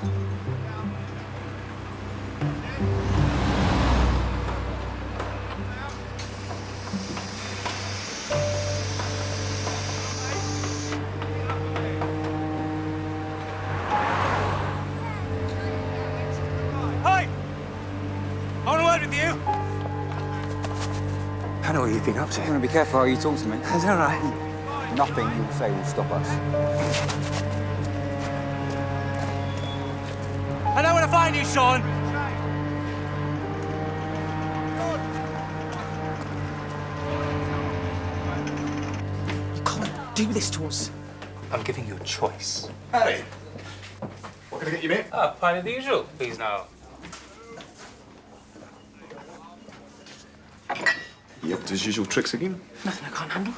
I know what you've been up to. You want to be careful how you talk to me. Is that right? Nothing you'll say will stop us. I know where to find you, Sean. You can't do this to us. I'm giving you a choice. Harry, what can I get you, mate? Ah, pint of the usual, please now. You up to his usual tricks again? Nothing I can't handle.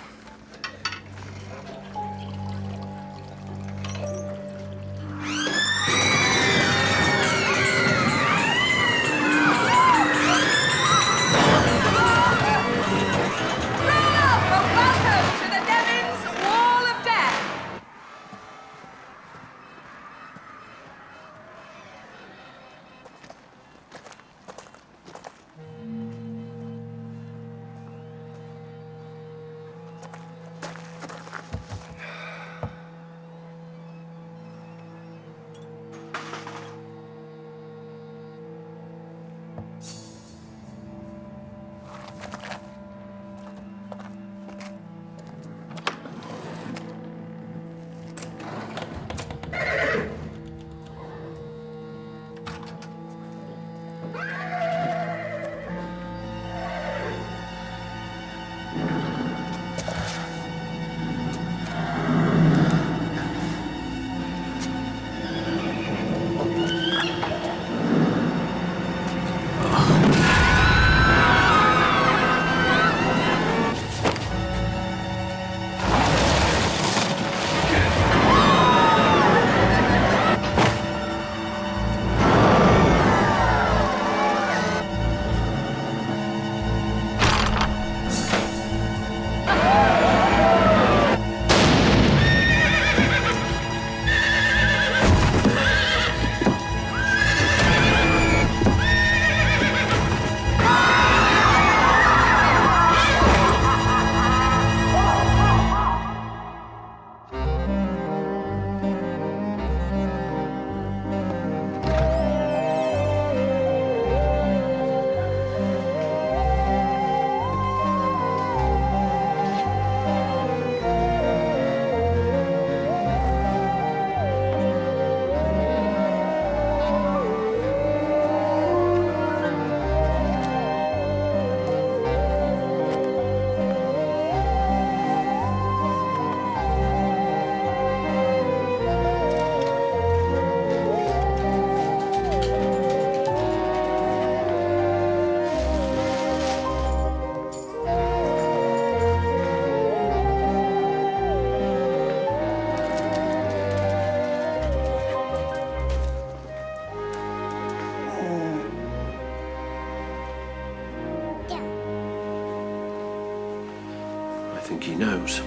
I think he knows.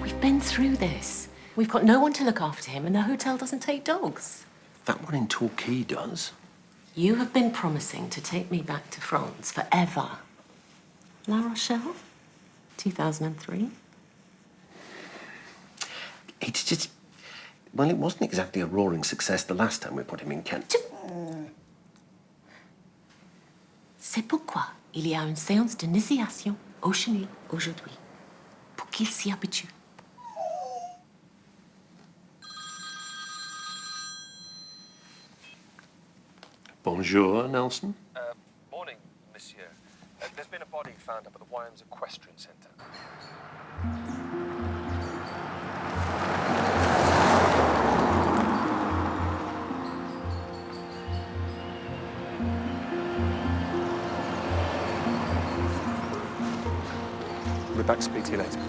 We've been through this. We've got no one to look after him, and the hotel doesn't take dogs. That one in Torquay does. You have been promising to take me back to France forever. La Rochelle? 2003? It's just... Well, it wasn't exactly a roaring success the last time we put him in Kent. C'est pourquoi il y a une séance d'initiation au chenil aujourd'hui, pour qu'il s'y habitue. Bonjour, Nelson. Morning, monsieur. There's been a body found up at the Wyams Equestrian Centre. I'll be back to speak to you later.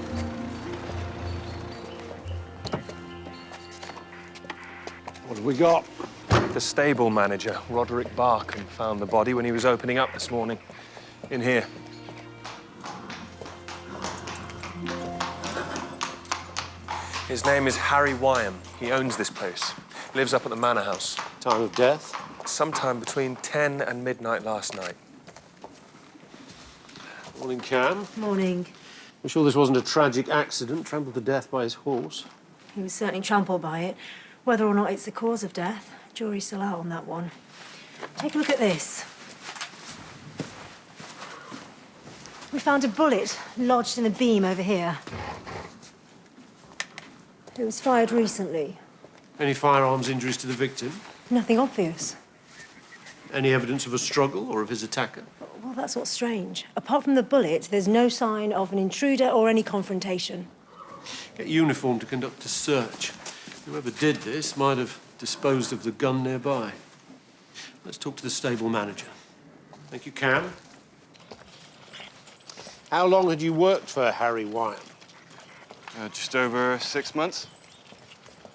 What have we got? The stable manager, Roderick Barkham, found the body when he was opening up this morning. In here. His name is Harry Wyam. He owns this place. Lives up at the manor house. Time of death? Sometime between 10 and midnight last night. Morning, Cam. Morning. I'm sure this wasn't a tragic accident, trampled to death by his horse. He was certainly trampled by it. Whether or not it's the cause of death, jury's still out on that one. Take a look at this. We found a bullet lodged in a beam over here. It was fired recently. Any firearms injuries to the victim? Nothing obvious. Any evidence of a struggle or of his attacker? Well, that's what's strange. Apart from the bullet, there's no sign of an intruder or any confrontation. Get uniform to conduct a search. Whoever did this might have disposed of the gun nearby. Let's talk to the stable manager. Thank you, Cam. How long had you worked for Harry Wyam? Just over 6 months.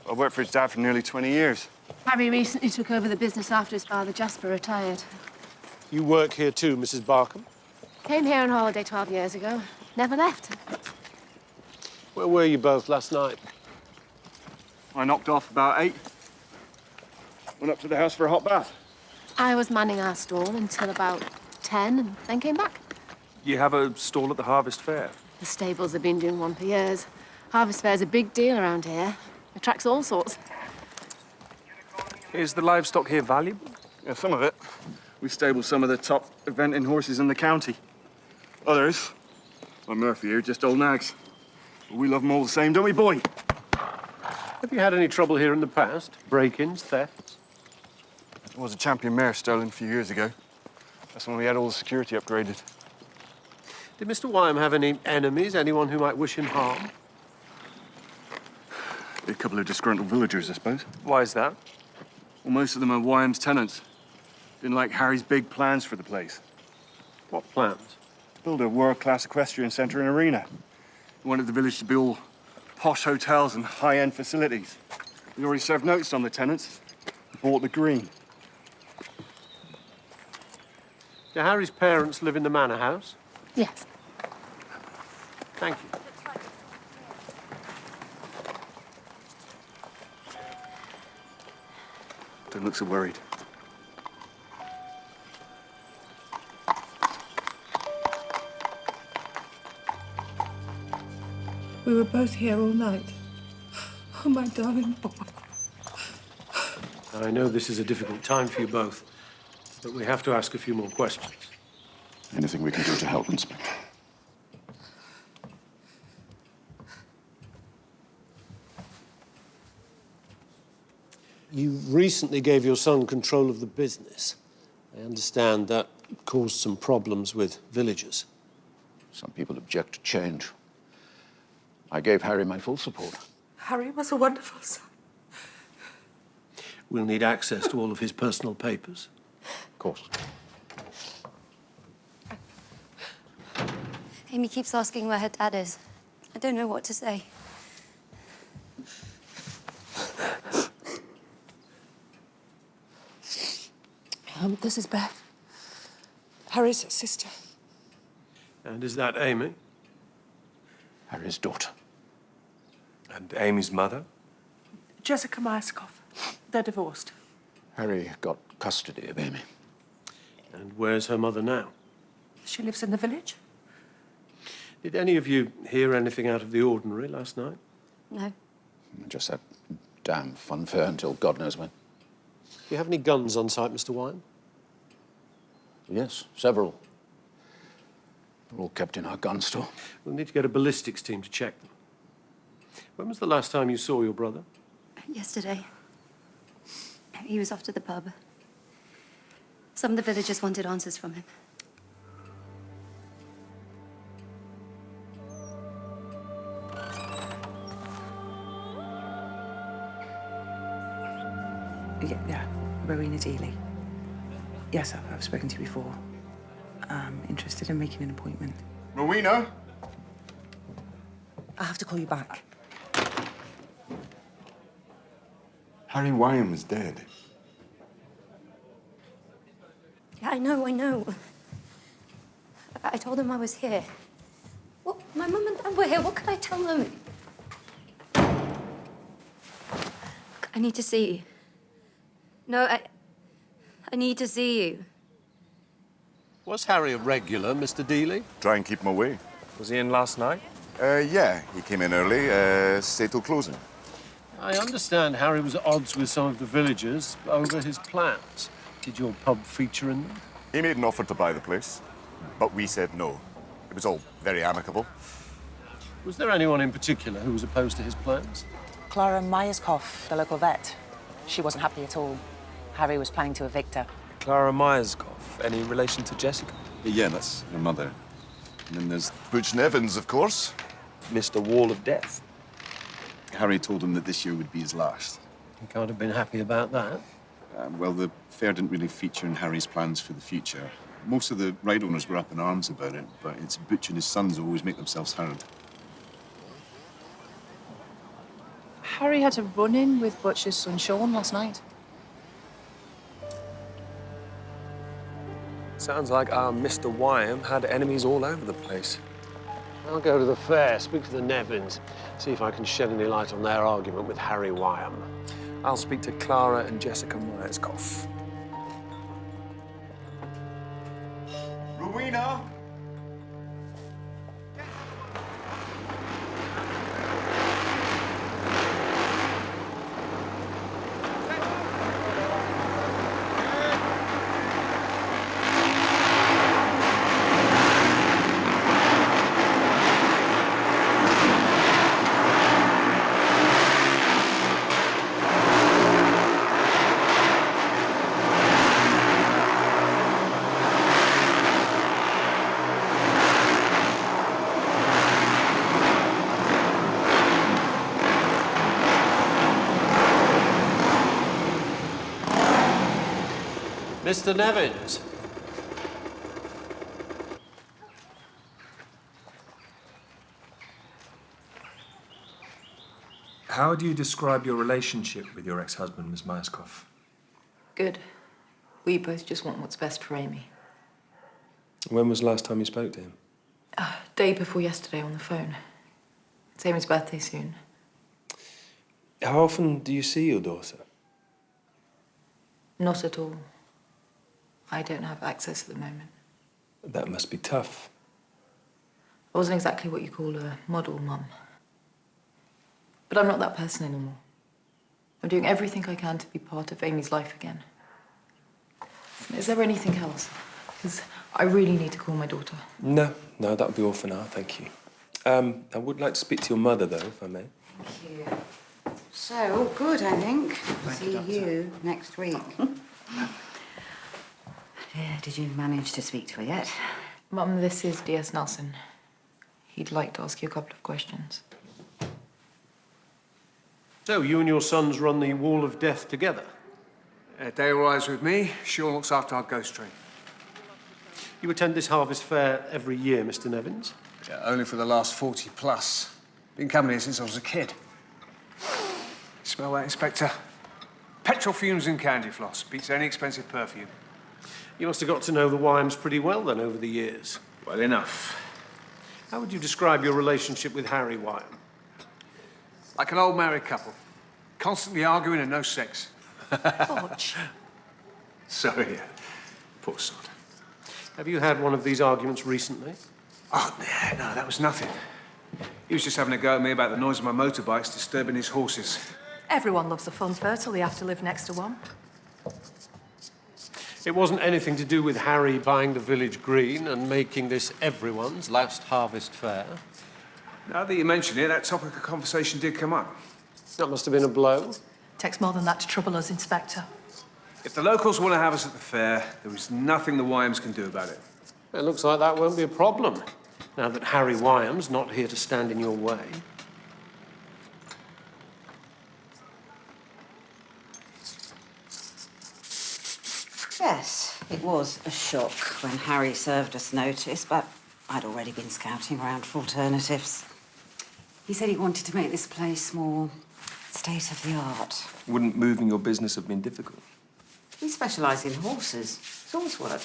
I worked for his dad for nearly 20 years. Harry recently took over the business after his father Jasper retired. You work here too, Mrs. Barkham? Came here on holiday 12 years ago. Never left. Where were you both last night? I knocked off about 8. Went up to the house for a hot bath. I was manning our stall until about 10 and then came back. You have a stall at the Harvest Fair? The stables have been doing one for years. Harvest Fair's a big deal around here. Attracts all sorts. Is the livestock here valuable? Yeah, some of it. We stable some of the top eventing horses in the county. Others, like Murphy here, just old nags. But we love them all the same, don't we, boy? Have you had any trouble here in the past? Break-ins, thefts? There was a champion mare stolen a few years ago. That's when we had all the security upgraded. Did Mr. Wyam have any enemies? Anyone who might wish him harm? A couple of disgruntled villagers, I suppose. Why is that? Well, most of them are Wyam's tenants. Didn't like Harry's big plans for the place. What plans? Build a world-class equestrian centre and arena. He wanted the village to be all posh hotels and high-end facilities. We already served notice on the tenants. Bought the green. Do Harry's parents live in the manor house? Yes. Thank you. Don't look so worried. We were both here all night. Oh, my darling boy. I know this is a difficult time for you both, but we have to ask a few more questions. Anything we can do to help, Inspector? You recently gave your son control of the business. I understand that caused some problems with villagers. Some people object to change. I gave Harry my full support. Harry was a wonderful son. We'll need access to all of his personal papers. Of course. Amy keeps asking where her dad is. I don't know what to say. This is Beth. Harry's sister. And is that Amy? Harry's daughter. And Amy's mother? Jessica Myerscough. They're divorced. Harry got custody of Amy. And where's her mother now? She lives in the village. Did any of you hear anything out of the ordinary last night? No. Just that damn fun fair until God knows when. Do you have any guns on site, Mr. Wyam? Yes, several. They're all kept in our gun store. We'll need to get a ballistics team to check them. When was the last time you saw your brother? Yesterday. He was off to the pub. Some of the villagers wanted answers from him. Yeah, Rowena Dealey. Yes, I've spoken to you before. I'm interested in making an appointment. Rowena? I'll have to call you back. Harry Wyam is dead. Yeah, I know. I told him I was here. Well, my mum and dad were here. What could I tell them? I need to see No, I need to see you. Was Harry a regular, Mr. Dealey? Try and keep him away. Was he in last night? Yeah, he came in early, stayed till closing. I understand Harry was at odds with some of the villagers over his plans. Did your pub feature in them? He made an offer to buy the place, but we said no. It was all very amicable. Was there anyone in particular who was opposed to his plans? Clara Myerscough, the local vet. She wasn't happy at all. Harry was planning to evict her. Clara Myerscough. Any relation to Jessica? Yeah, that's her mother. And then there's Butch Nevins, of course. Mr. Wall of Death. Harry told him that this year would be his last. You can't have been happy about that. Well, the fair didn't really feature in Harry's plans for the future. Most of the ride owners were up in arms about it, but it's Butch and his sons who always make themselves heard. Harry had a run-in with Butch's son Sean last night. Sounds like our Mr. Wyam had enemies all over the place. I'll go to the fair, speak to the Nevins, see if I can shed any light on their argument with Harry Wyam. I'll speak to Clara and Jessica Myerscough. Rowena! Mr. Nevins. How do you describe your relationship with your ex-husband, Miss Myerscough? Good. We both just want what's best for Amy. When was the last time you spoke to him? Day before yesterday on the phone. It's Amy's birthday soon. How often do you see your daughter? Not at all. I don't have access at the moment. That must be tough. I wasn't exactly what you call a model mum. But I'm not that person anymore. I'm doing everything I can to be part of Amy's life again. Is there anything else? Because I really need to call my daughter. No, that would be all for now, thank you. I would like to speak to your mother, though, if I may. Thank you. So, all good, I think. See you next week. Did you manage to speak to her yet? Mum, this is D.S. Nelson. He'd like to ask you a couple of questions. So, you and your sons run the Wall of Death together? Dale rides with me. Sean looks after our ghost train. You attend this harvest fair every year, Mr. Nevins? Yeah, only for the last 40 plus. Been coming here since I was a kid. Smell that, Inspector? Petrol fumes and candy floss. Beats any expensive perfume. You must have got to know the Wyams pretty well, then, over the years. Well enough. How would you describe your relationship with Harry Wyam? Like an old married couple. Constantly arguing and no sex. Bodge. Sorry, poor sod. Have you had one of these arguments recently? Oh, no, that was nothing. He was just having a go at me about the noise of my motorbikes disturbing his horses. Everyone loves a fun fair till they have to live next to one. It wasn't anything to do with Harry buying the village green and making this everyone's last harvest fair? Now that you mention it, that topic of conversation did come up. That must have been a blow. Takes more than that to trouble us, Inspector. If the locals want to have us at the fair, there is nothing the Wyams can do about it. It looks like that won't be a problem, now that Harry Wyam's not here to stand in your way. Yes, it was a shock when Harry served us notice, but I'd already been scouting around for alternatives. He said he wanted to make this place more state-of-the-art. Wouldn't moving your business have been difficult? We specialise in horses. It's horse work.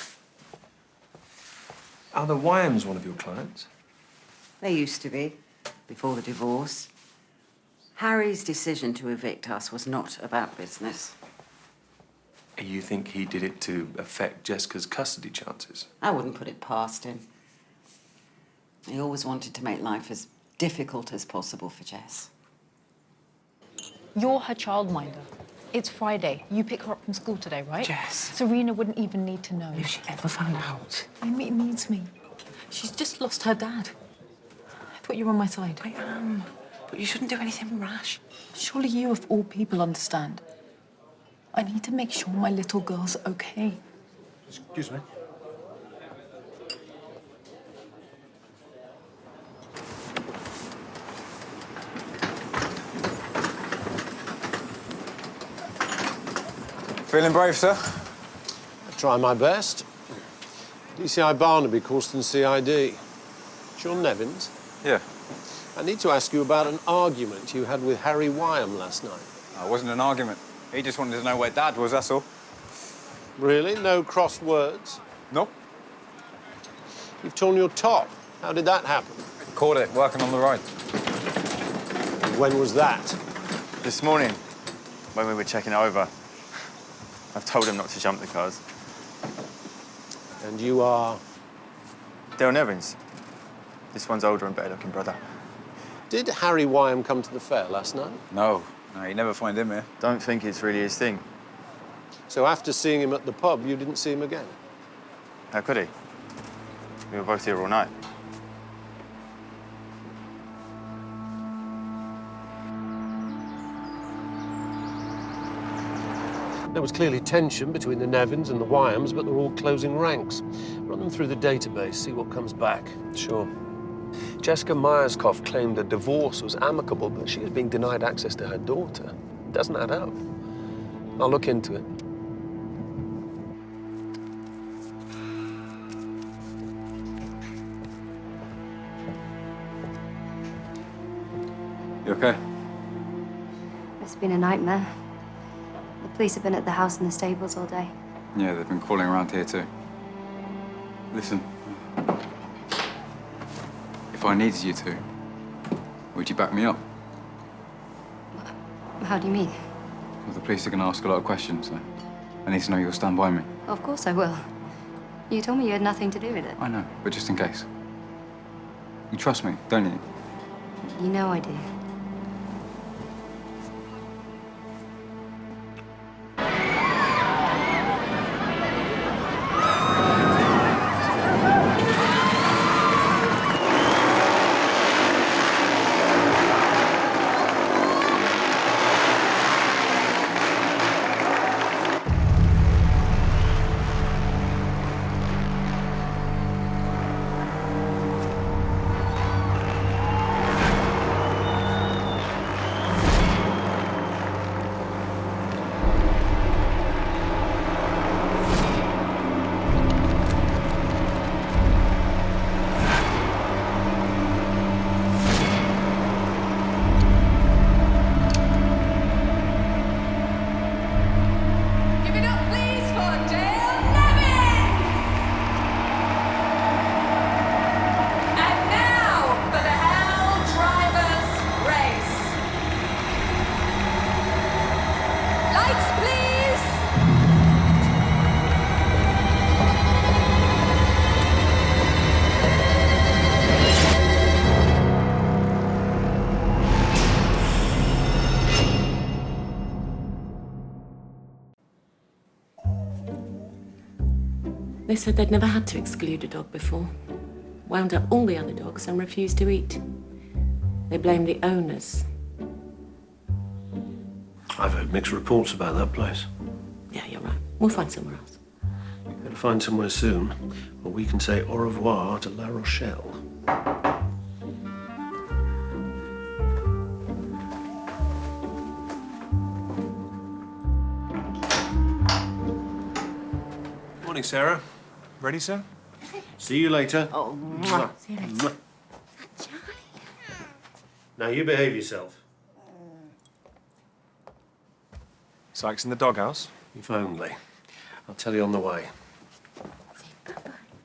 Are the Wyams one of your clients? They used to be, before the divorce. Harry's decision to evict us was not about business. You think he did it to affect Jessica's custody chances? I wouldn't put it past him. He always wanted to make life as difficult as possible for Jess. You're her childminder. It's Friday. You pick her up from school today, right? Jess. Serena wouldn't even need to know. If she ever found out. Amy needs me. She's just lost her dad. I thought you were on my side. I am. But you shouldn't do anything rash. Surely you, of all people, understand. I need to make sure my little girl's okay. Excuse me. Feeling brave, sir? I try my best. DCI Barnaby, Causton CID. Sean Nevins? Yeah. I need to ask you about an argument you had with Harry Wyam last night. It wasn't an argument. He just wanted to know where Dad was, that's all. Really? No crossed words? No. You've torn your top. How did that happen? Caught it, working on the road. When was that? This morning, when we were checking it over. I've told him not to jump the cars. And you are? Dale Nevins. This one's older and better looking brother. Did Harry Wyam come to the fair last night? No, you never find him here. Don't think it's really his thing. So after seeing him at the pub, you didn't see him again? How could he? We were both here all night. There was clearly tension between the Nevins and the Wyams, but they're all closing ranks. Run them through the database, see what comes back. Sure. Jessica Myerscough claimed a divorce was amicable, but she is being denied access to her daughter. Doesn't add up. I'll look into it. You okay? It's been a nightmare. The police have been at the house and the stables all day. Yeah, they've been calling around here too. Listen. If I needed you to, would you back me up? How do you mean? Well, the police are going to ask a lot of questions, so I need to know you'll stand by me. Of course I will. You told me you had nothing to do with it. I know, but just in case. You trust me, don't you? You know I do. They said they'd never had to exclude a dog before. Wound up all the other dogs and refused to eat. They blamed the owners. I've heard mixed reports about that place. Yeah, you're right. We'll find somewhere else. Better find somewhere soon, or we can say au revoir to La Rochelle. Morning, Sarah. Ready, sir? See you later. Oh, Mwah. see you later. Now you behave yourself. Sykes in the doghouse? If only. I'll tell you on the way.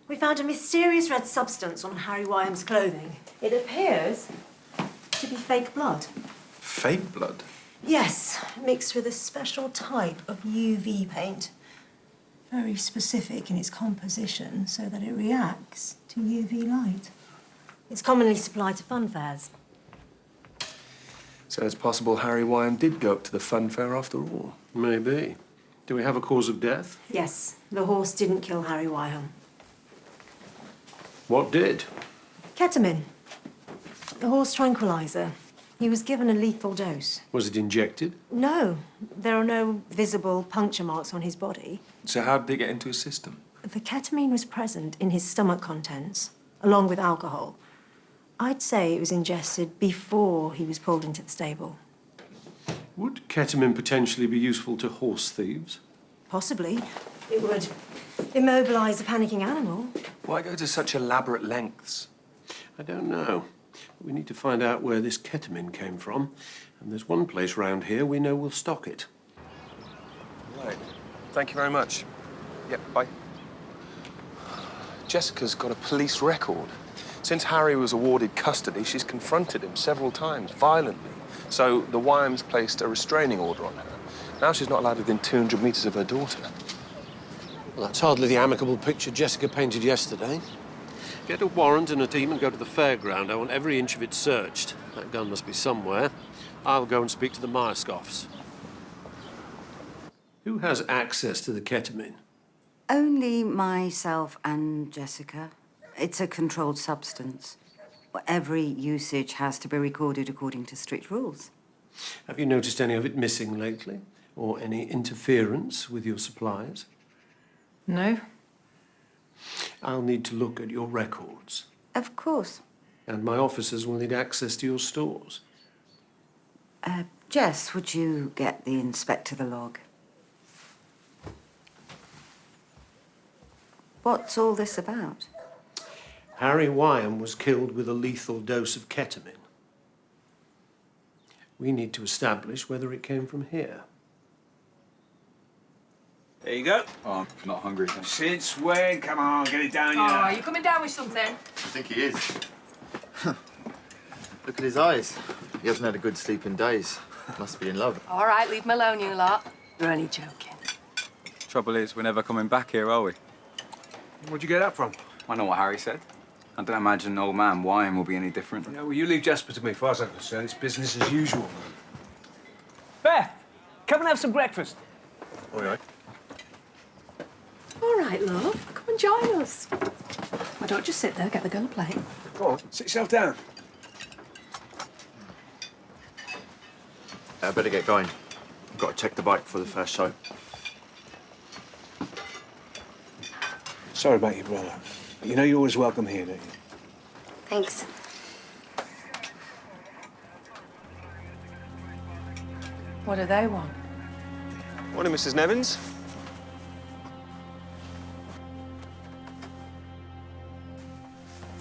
We found a mysterious red substance on Harry Wyam's clothing. It appears to be fake blood. Fake blood? Yes, mixed with a special type of UV paint. Very specific in its composition so that it reacts to UV light. It's commonly supplied to fun fairs. So it's possible Harry Wyam did go up to the fun fair after all. Maybe. Do we have a cause of death? Yes, the horse didn't kill Harry Wyam. What did? Ketamine. The horse tranquilizer. He was given a lethal dose. Was it injected? No, there are no visible puncture marks on his body. So how did it get into his system? The ketamine was present in his stomach contents, along with alcohol. I'd say it was ingested before he was pulled into the stable. Would ketamine potentially be useful to horse thieves? Possibly. It would immobilize a panicking animal. Why go to such elaborate lengths? I don't know. We need to find out where this ketamine came from. And there's one place round here we know will stock it. Right. Thank you very much. Yep, bye. Jessica's got a police record. Since Harry was awarded custody, she's confronted him several times, violently. So the Wyams placed a restraining order on her. Now she's not allowed within 200 metres of her daughter. Well, that's hardly the amicable picture Jessica painted yesterday. Get a warrant and a team and go to the fairground. I want every inch of it searched. That gun must be somewhere. I'll go and speak to the Myerscoffs. Who has access to the ketamine? Only myself and Jessica. It's a controlled substance. Every usage has to be recorded according to strict rules. Have you noticed any of it missing lately? Or any interference with your supplies? No. I'll need to look at your records. Of course. And my officers will need access to your stores. Jess, would you get the inspector the log? What's all this about? Harry Wyam was killed with a lethal dose of ketamine. We need to establish whether it came from here. There you go. Oh, I'm not hungry. Thanks. Since when? Come on, get it down, Oh, you are you coming down with something? I think he is. Look at his eyes. He hasn't had a good sleep in days. Must be in love. All right, leave him alone, you lot. We're only joking. Trouble is, we're never coming back here, are we? Where'd you get that from? I know what Harry said. I don't imagine old man Wyam will be any different. Yeah, well, you leave Jasper to me. As far as I'm concerned, it's business as usual. Beth, come and have some breakfast. All right. All right, love. Come and join us. Why don't you sit there, get the girl a plate? Go on, sit yourself down. I better get going. I've got to check the bike for the first show. Sorry about your brother. But you know you're always welcome here, don't you? Thanks. What do they want? Morning, Mrs. Nevins.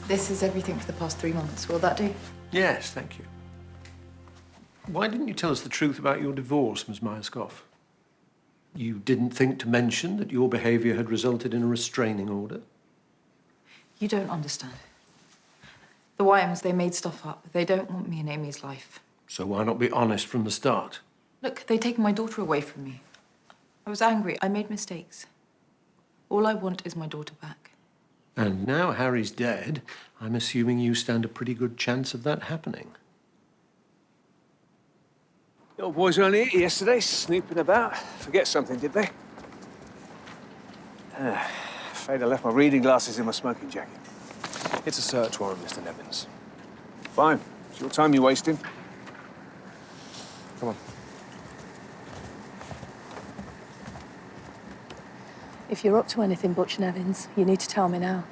This is everything for the past 3 months. Will that do? Yes, thank you. Why didn't you tell us the truth about your divorce, Miss Myerscoff? You didn't think to mention that your behaviour had resulted in a restraining order? You don't understand. The Wyams, they made stuff up. They don't want me in Amy's life. So why not be honest from the start? Look, they've taken my daughter away from me. I was angry. I made mistakes. All I want is my daughter back. And now Harry's dead, I'm assuming you stand a pretty good chance of that happening. The old boys were only here yesterday, snooping about. Forget something, did they? Afraid I left my reading glasses in my smoking jacket. It's a search warrant, Mr. Nevins. Fine. It's your time you're wasting. Come on. If you're up to anything, Butch Nevins, you need to tell me now.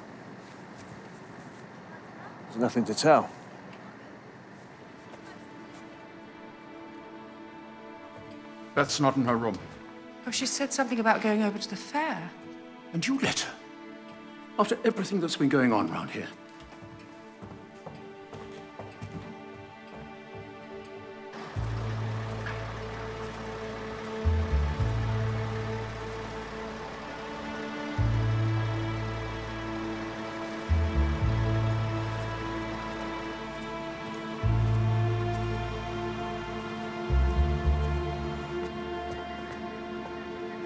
There's nothing to tell. Beth's not in her room. Oh, she said something about going over to the fair. And you let her? After everything that's been going on around here.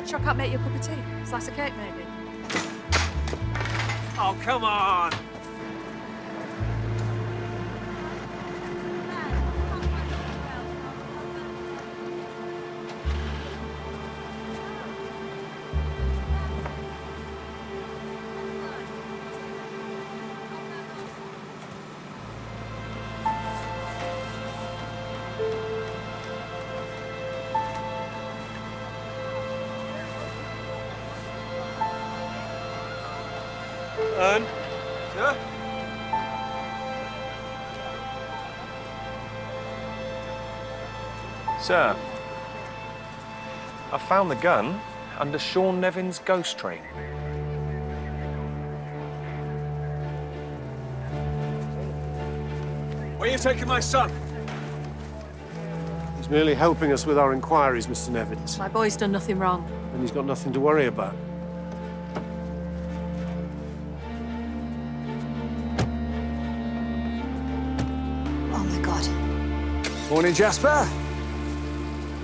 Sure I can't make you a cup of tea? Slice of cake, maybe? Oh, come on! Ern? Sir? Sir, I found the gun under Sean Nevin's ghost train. Where are you taking my son? He's merely helping us with our inquiries, Mr. Nevins. My boy's done nothing wrong. And he's got nothing to worry about. Oh, my God. Morning, Jasper.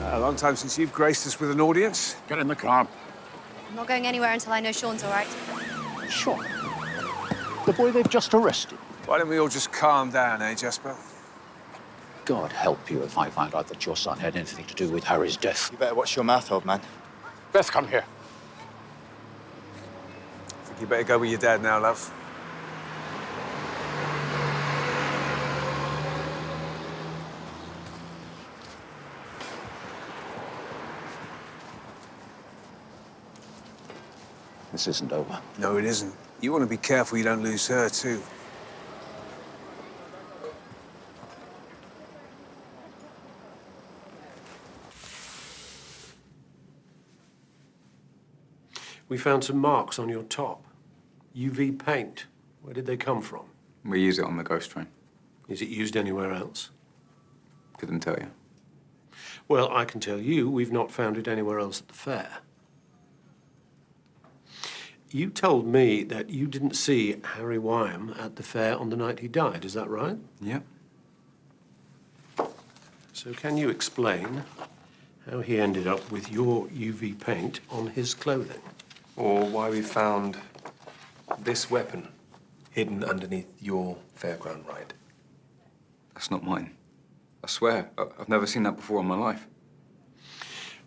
A long time since you've graced us with an audience. Get in the car. I'm not going anywhere until I know Sean's all right. Sure. The boy they've just arrested. Why don't we all just calm down, eh, Jasper? God help you if I find out that your son had anything to do with Harry's death. You better watch your mouth, old man. Beth, come here. I think you better go with your dad now, love. This isn't over. No, it isn't. You want to be careful you don't lose her, too. We found some marks on your top. UV paint. Where did they come from? We use it on the ghost train. Is it used anywhere else? Couldn't tell you. Well, I can tell you we've not found it anywhere else at the fair. You told me that you didn't see Harry Wyam at the fair on the night he died, is that right? Yep. So can you explain how he ended up with your UV paint on his clothing? Or why we found this weapon hidden underneath your fairground ride. That's not mine. I swear, I've never seen that before in my life.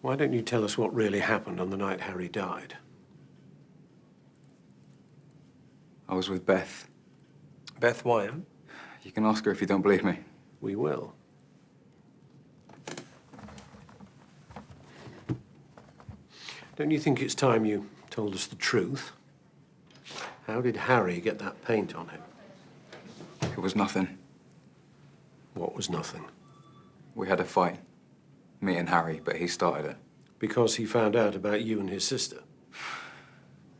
Why don't you tell us what really happened on the night Harry died? I was with Beth. Beth Wyam? You can ask her if you don't believe me. We will. Don't you think it's time you told us the truth? How did Harry get that paint on him? It was nothing. What was nothing? We had a fight. Me and Harry, but he started it. Because he found out about you and his sister?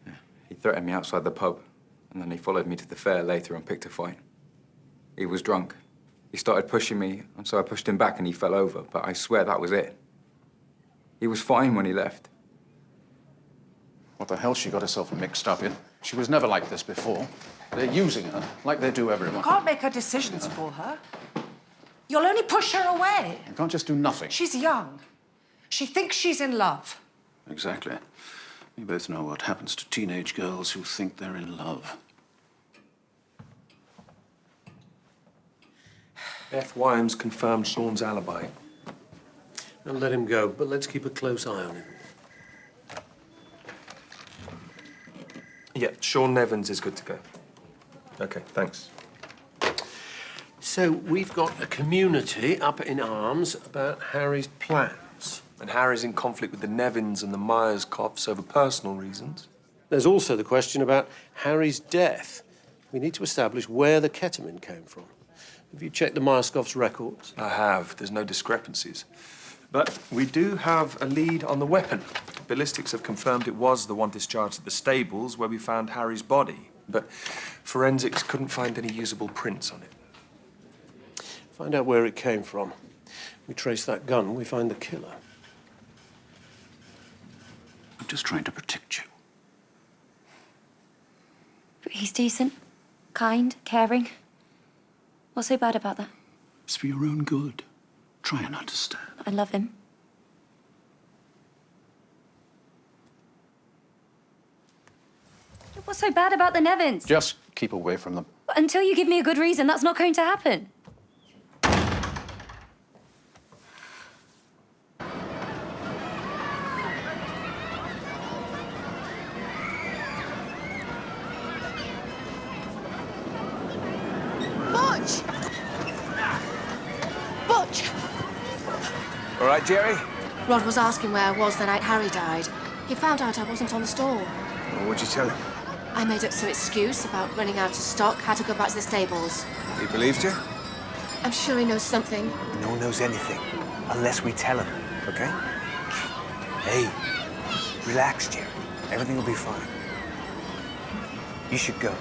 Yeah. He threatened me outside the pub, and then he followed me to the fair later and picked a fight. He was drunk. He started pushing me, and so I pushed him back and he fell over, but I swear that was it. He was fine when he left. What the hell she got herself mixed up in? She was never like this before. They're using her like they do everyone. You can't make her decisions for her. You'll only push her away. You can't just do nothing. She's young. She thinks she's in love. Exactly. We both know what happens to teenage girls who think they're in love. Beth Wyam's confirmed Sean's alibi. I'll let him go, but let's keep a close eye on him. Yeah, Sean Nevins is good to go. Okay, thanks. So we've got a community up in arms about Harry's plans. And Harry's in conflict with the Nevins and the Myers-Koffs over personal reasons. There's also the question about Harry's death. We need to establish where the ketamine came from. Have you checked the Myers-Koffs' records? I have. There's no discrepancies. But we do have a lead on the weapon. Ballistics have confirmed it was the one discharged at the stables where we found Harry's body. But forensics couldn't find any usable prints on it. Find out where it came from. We trace that gun, we find the killer. I'm just trying to protect you. But he's decent, kind, caring. What's so bad about that? It's for your own good. Try and understand. I love him. What's so bad about the Nevins? Just keep away from them. Until you give me a good reason, that's not going to happen. Butch! Butch! All right, Jerry? Rod was asking where I was the night Harry died. He found out I wasn't on the stall. Well, what'd you tell him? I made up some excuse about running out of stock, had to go back to the stables. He believed you? I'm sure he knows something. No one knows anything unless we tell him, okay? Hey, relax, Jerry. Everything will be fine. You should go.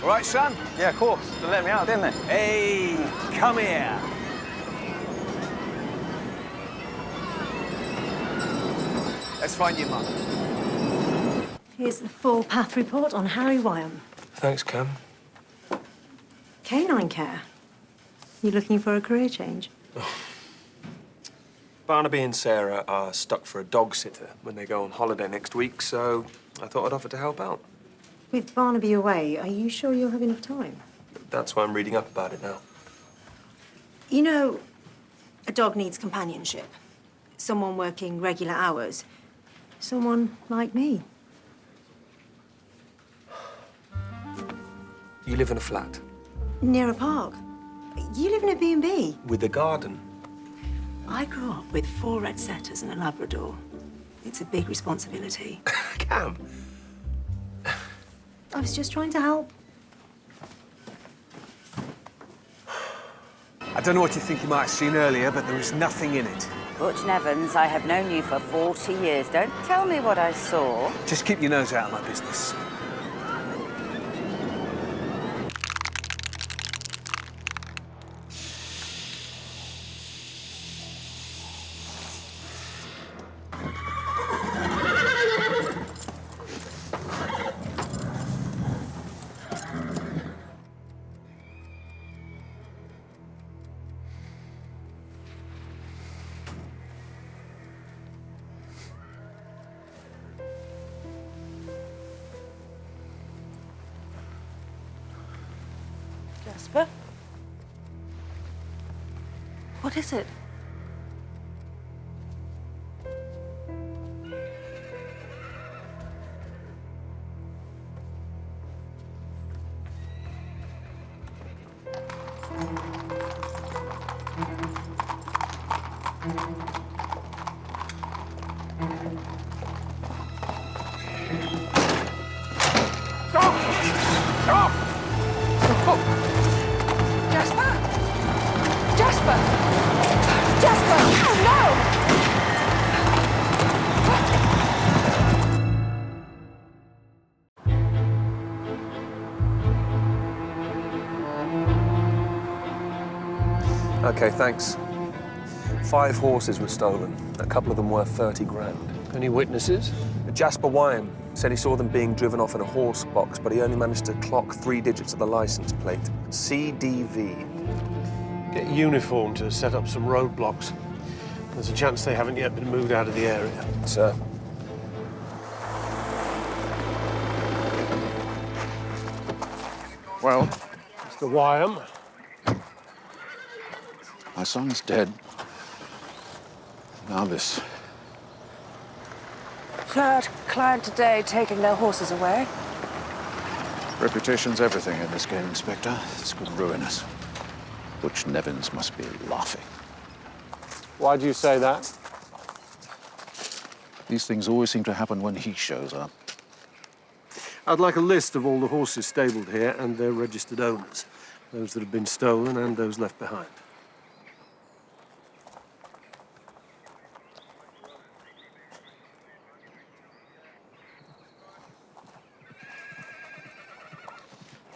All right, son? Yeah, of course. They let me out, didn't they? Hey, come here. Let's find your mum. Here's the full path report on Harry Wyam. Thanks, Cam. Canine care. You looking for a career change? Barnaby and Sarah are stuck for a dog sitter when they go on holiday next week, so I thought I'd offer to help out. With Barnaby away, are you sure you'll have enough time? That's why I'm reading up about it now. You know, a dog needs companionship. Someone working regular hours. Someone like me. You live in a flat Near a park. You live in a B&B. with a garden. I grew up with 4 red setters and a Labrador. It's a big responsibility. Cam. I was just trying to help. I don't know what you think you might have seen earlier, but there was nothing in it. Butch Nevins, I have known you for 40 years. Don't tell me what I saw. Just keep your nose out of my business. Jasper? What is it? Stop! Stop! Jasper! Jasper! Jasper! Oh, no! Okay, thanks. 5 horses were stolen. A couple of them worth 30 grand. Any witnesses? Jasper Wyam said he saw them being driven off in a horse box, but he only managed to clock 3 digits of the license plate. CDV. Get a uniform to set up some roadblocks. There's a chance they haven't yet been moved out of the area. Sir. Well, Mr. Wyam. my son's dead. Now this. Third client today taking their horses away. Reputation's everything in this game, Inspector. This could ruin us. Butch Nevins must be laughing. Why do you say that? These things always seem to happen when he shows up. I'd like a list of all the horses stabled here and their registered owners. Those that have been stolen and those left behind.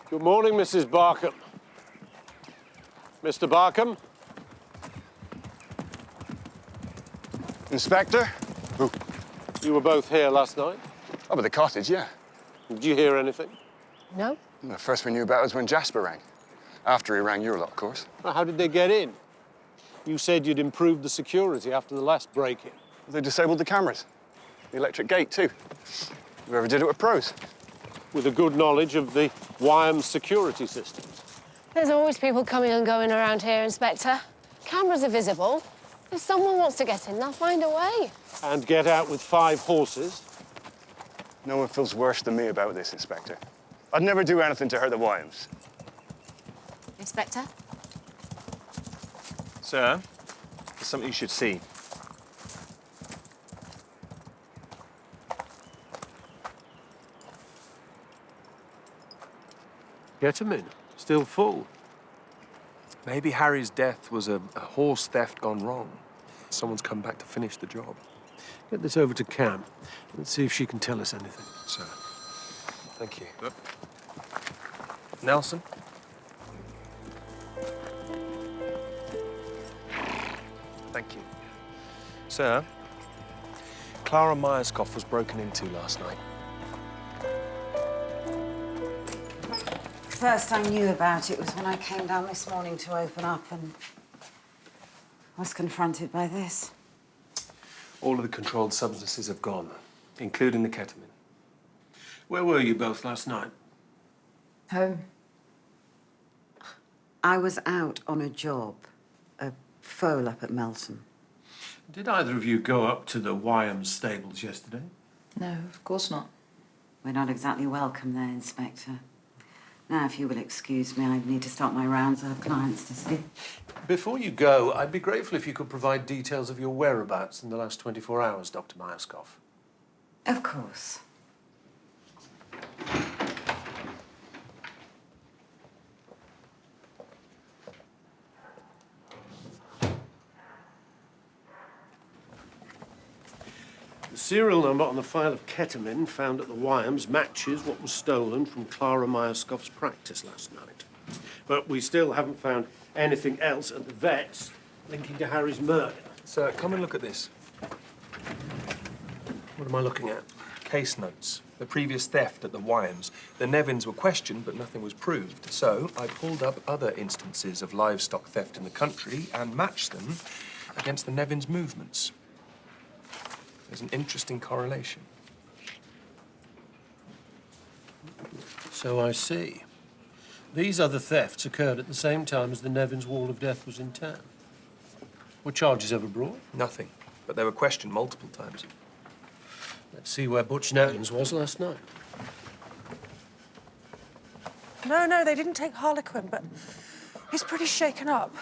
Good morning, Mrs. Barkham. Mr. Barkham? Inspector? Who? You were both here last night. Oh, but the cottage, yeah. Did you hear anything? No. The first we knew about was when Jasper rang. After he rang your lot, of course. Well, how did they get in? You said you'd improved the security after the last break-in. They disabled the cameras. The electric gate, too. Whoever did it were pros. With a good knowledge of the Wyam security systems. There's always people coming and going around here, Inspector. Cameras are visible. If someone wants to get in, they'll find a way. And get out with 5 horses. No one feels worse than me about this, Inspector. I'd never do anything to hurt the Wyams. Inspector? Sir, there's something you should see. Get 'em in. Still full. Maybe Harry's death was a horse theft gone wrong. Someone's come back to finish the job. Get this over to Cam. Let's see if she can tell us anything. Sir. Thank you. Nelson? Thank you. Sir, Clara Myerscough was broken into last night. First I knew about it was when I came down this morning to open up and was confronted by this. All of the controlled substances have gone, including the ketamine. Where were you both last night? Home. I was out on a job, a foal up at Melton. Did either of you go up to the Wyam stables yesterday? No, of course not. We're not exactly welcome there, Inspector. Now, if you will excuse me, I need to start my rounds. I have clients to see. Before you go, I'd be grateful if you could provide details of your whereabouts in the last 24 hours, Dr. Myerscough. Of course. The serial number on the file of ketamine found at the Wyams matches what was stolen from Clara Myerscough's practice last night. But we still haven't found anything else at the vet's linking to Harry's murder. Sir, come and look at this. What am I looking at? Case notes. The previous theft at the Wyams. The Nevins were questioned, but nothing was proved. So I pulled up other instances of livestock theft in the country and matched them against the Nevins' movements. There's an interesting correlation. So I see. These other thefts occurred at the same time as the Nevins' Wall of Death was in town. Were charges ever brought? Nothing. But they were questioned multiple times. Let's see where Butch Nevins was last night. No, they didn't take Harlequin, but he's pretty shaken up.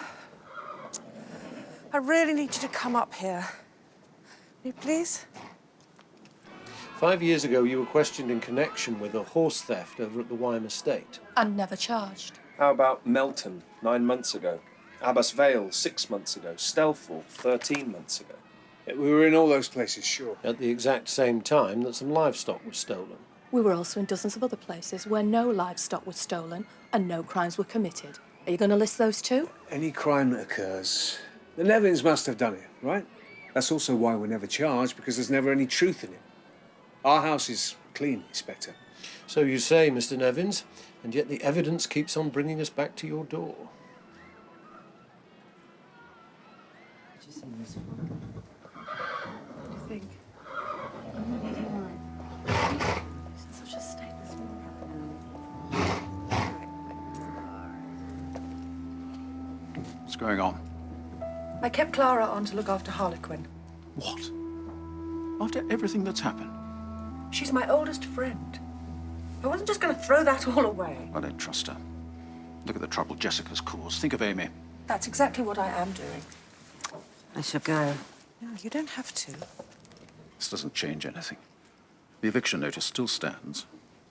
I really need you to come up here. Will you please? 5 years ago, you were questioned in connection with a horse theft over at the Wyam estate. And never charged. How about Melton, 9 months ago? Abbas Vale, 6 months ago. Stelthorpe, 13 months ago. Yeah, we were in all those places, sure. At the exact same time that some livestock was stolen. We were also in dozens of other places where no livestock was stolen and no crimes were committed. Are you going to list those too? Any crime that occurs, the Nevins must have done it, right? That's also why we're never charged, because there's never any truth in it. Our house is clean, Inspector. So you say, Mr. Nevins, and yet the evidence keeps on bringing us back to your door. What do you think? She's in such a state this morning. What's going on? I kept Clara on to look after Harlequin. What? After everything that's happened? She's my oldest friend. I wasn't just going to throw that all away. I don't trust her. Look at the trouble Jessica's caused. Think of Amy. That's exactly what I am doing. I shall go. No, you don't have to. This doesn't change anything. The eviction notice still stands.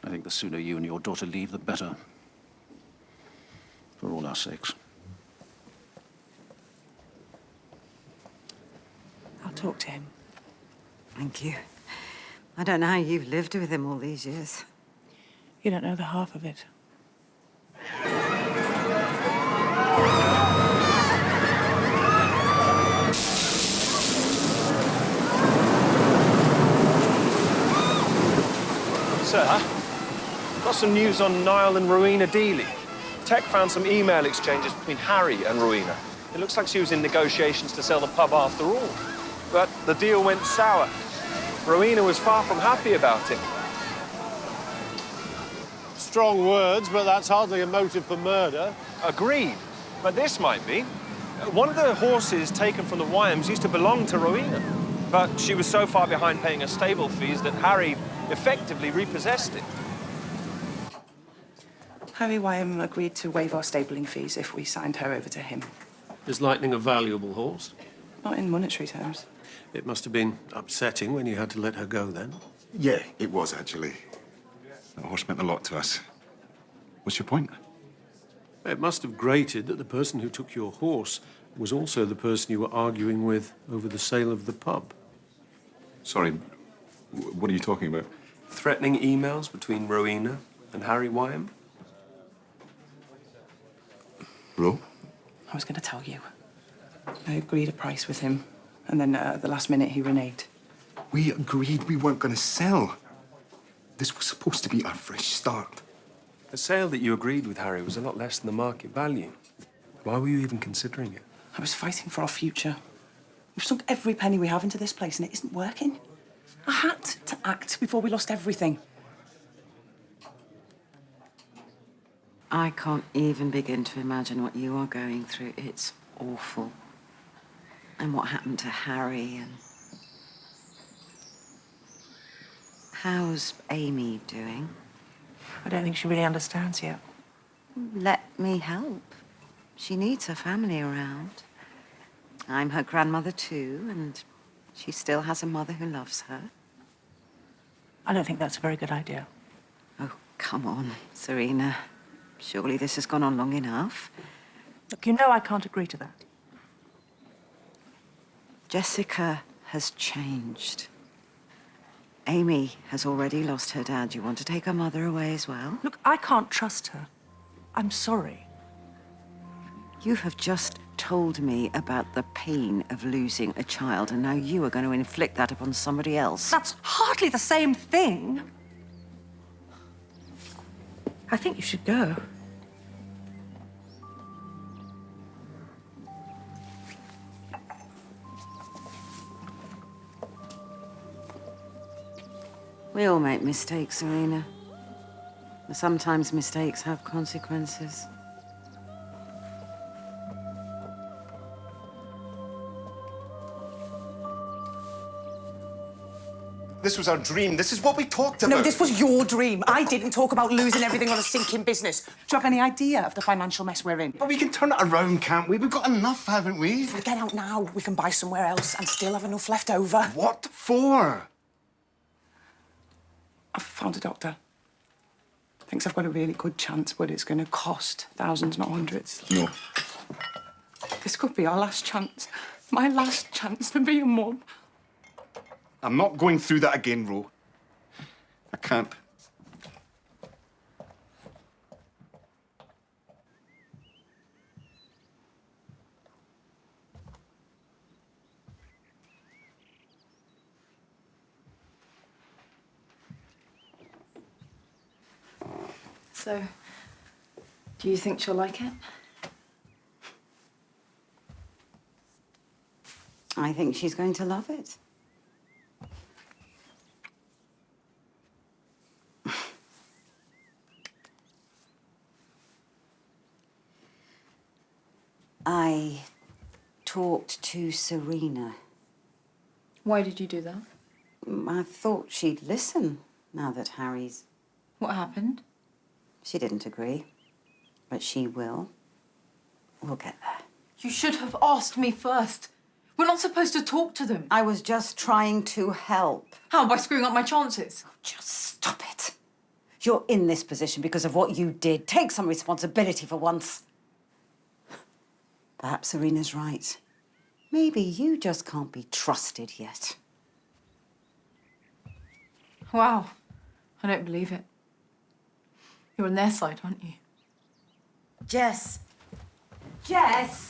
I think the sooner you and your daughter leave, the better. For all our sakes. I'll talk to him. Thank you. I don't know how you've lived with him all these years. You don't know the half of it. Sir, got some news on Niall and Rowena Dealey. Tech found some email exchanges between Harry and Rowena. It looks like she was in negotiations to sell the pub after all. But the deal went sour. Rowena was far from happy about it. Strong words, but that's hardly a motive for murder. Agreed. But this might be. One of the horses taken from the Wyams used to belong to Rowena. But she was so far behind paying her stable fees that Harry effectively repossessed it. Harry Wyam agreed to waive our stabling fees if we signed her over to him. Is Lightning a valuable horse? Not in monetary terms. It must have been upsetting when you had to let her go then. Yeah, it was, actually. That horse meant a lot to us. What's your point? It must have grated that the person who took your horse was also the person you were arguing with over the sale of the pub. Sorry, what are you talking about? Threatening emails between Rowena and Harry Wyam? Ro? I was going to tell you. I agreed a price with him, and then at the last minute he reneged. We agreed we weren't going to sell. This was supposed to be our fresh start. The sale that you agreed with Harry was a lot less than the market value. Why were you even considering it? I was fighting for our future. We've sunk every penny we have into this place, and it isn't working. I had to act before we lost everything. I can't even begin to imagine what you are going through. It's awful. And what happened to Harry and... How's Amy doing? I don't think she really understands yet. Let me help. She needs her family around. I'm her grandmother too, and she still has a mother who loves her. I don't think that's a very good idea. Oh, come on, Serena. Surely this has gone on long enough. Look, you know I can't agree to that. Jessica has changed. Amy has already lost her dad. You want to take her mother away as well? Look, I can't trust her. I'm sorry. You have just told me about the pain of losing a child, and now you are going to inflict that upon somebody else. That's hardly the same thing. I think you should go. We all make mistakes, Serena. And sometimes mistakes have consequences. This was our dream. This is what we talked about. No, this was your dream. I didn't talk about losing everything on a sinking business. Do you have any idea of the financial mess we're in? But we can turn it around, can't we? We've got enough, haven't we? If we get out now, we can buy somewhere else and still have enough left over. What for? I've found a doctor. Thinks I've got a really good chance, but it's going to cost thousands, not hundreds. No. This could be our last chance. My last chance to be a mum. I'm not going through that again, Ro. I can't. So, do you think she'll like it? I think she's going to love it. I talked to Serena. Why did you do that? I thought she'd listen now that Harry's... What happened? She didn't agree, but she will. We'll get there. You should have asked me first. We're not supposed to talk to them. I was just trying to help. How? By screwing up my chances? Just stop it. You're in this position because of what you did. Take some responsibility for once. Perhaps Serena's right. Maybe you just can't be trusted yet. Wow. I don't believe it. You're on their side, aren't you? Jess! Jess!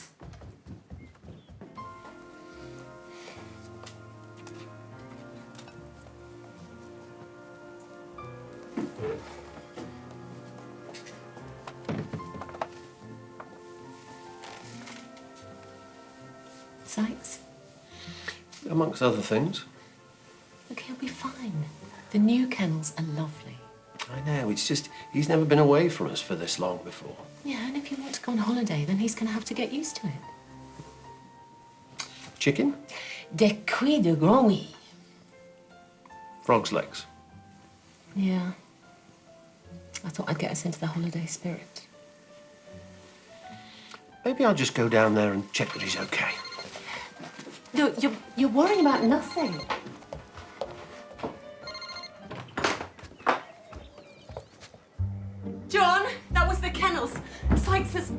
Sykes? Amongst other things. Look, he'll be fine. The new kennels are lovely. I know, it's just he's never been away from us for this long before. Yeah, and if you want to go on holiday, then he's going to have to get used to it. Chicken? Des cuits de grand oui. Frog's legs. Yeah. I thought I'd get us into the holiday spirit. Maybe I'll just go down there and check that he's okay. No, you're worrying about nothing. John, that was the kennels. Sykes has...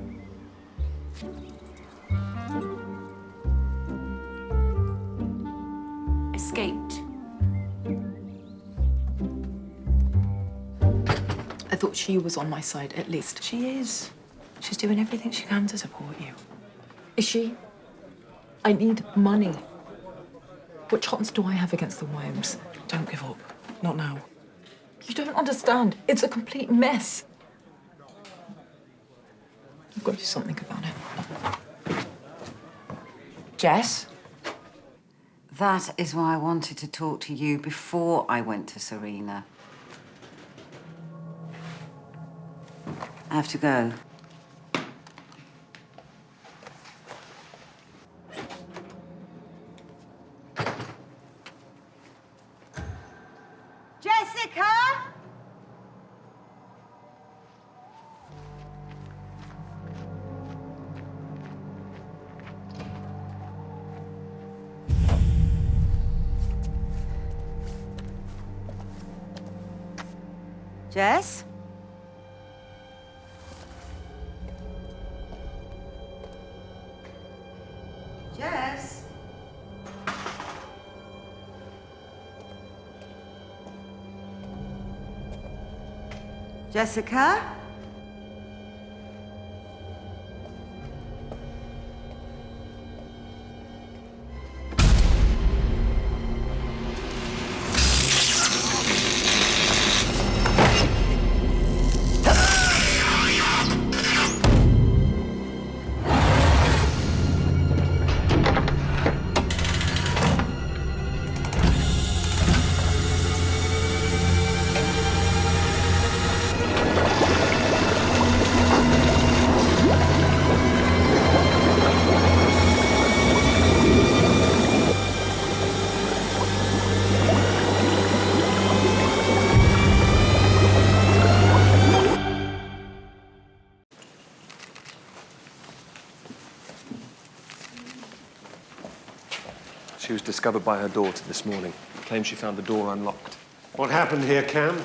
Escaped. I thought she was on my side, at least. She is. She's doing everything she can to support you. Is she? I need money. What chance do I have against the Wyams? Don't give up. Not now. You don't understand. It's a complete mess. I've got to do something about it. Jess? That is why I wanted to talk to you before I went to Serena. I have to go. Jessica? Jess? Jess? Jessica? She was discovered by her daughter this morning. Claims she found the door unlocked. What happened here, Cam?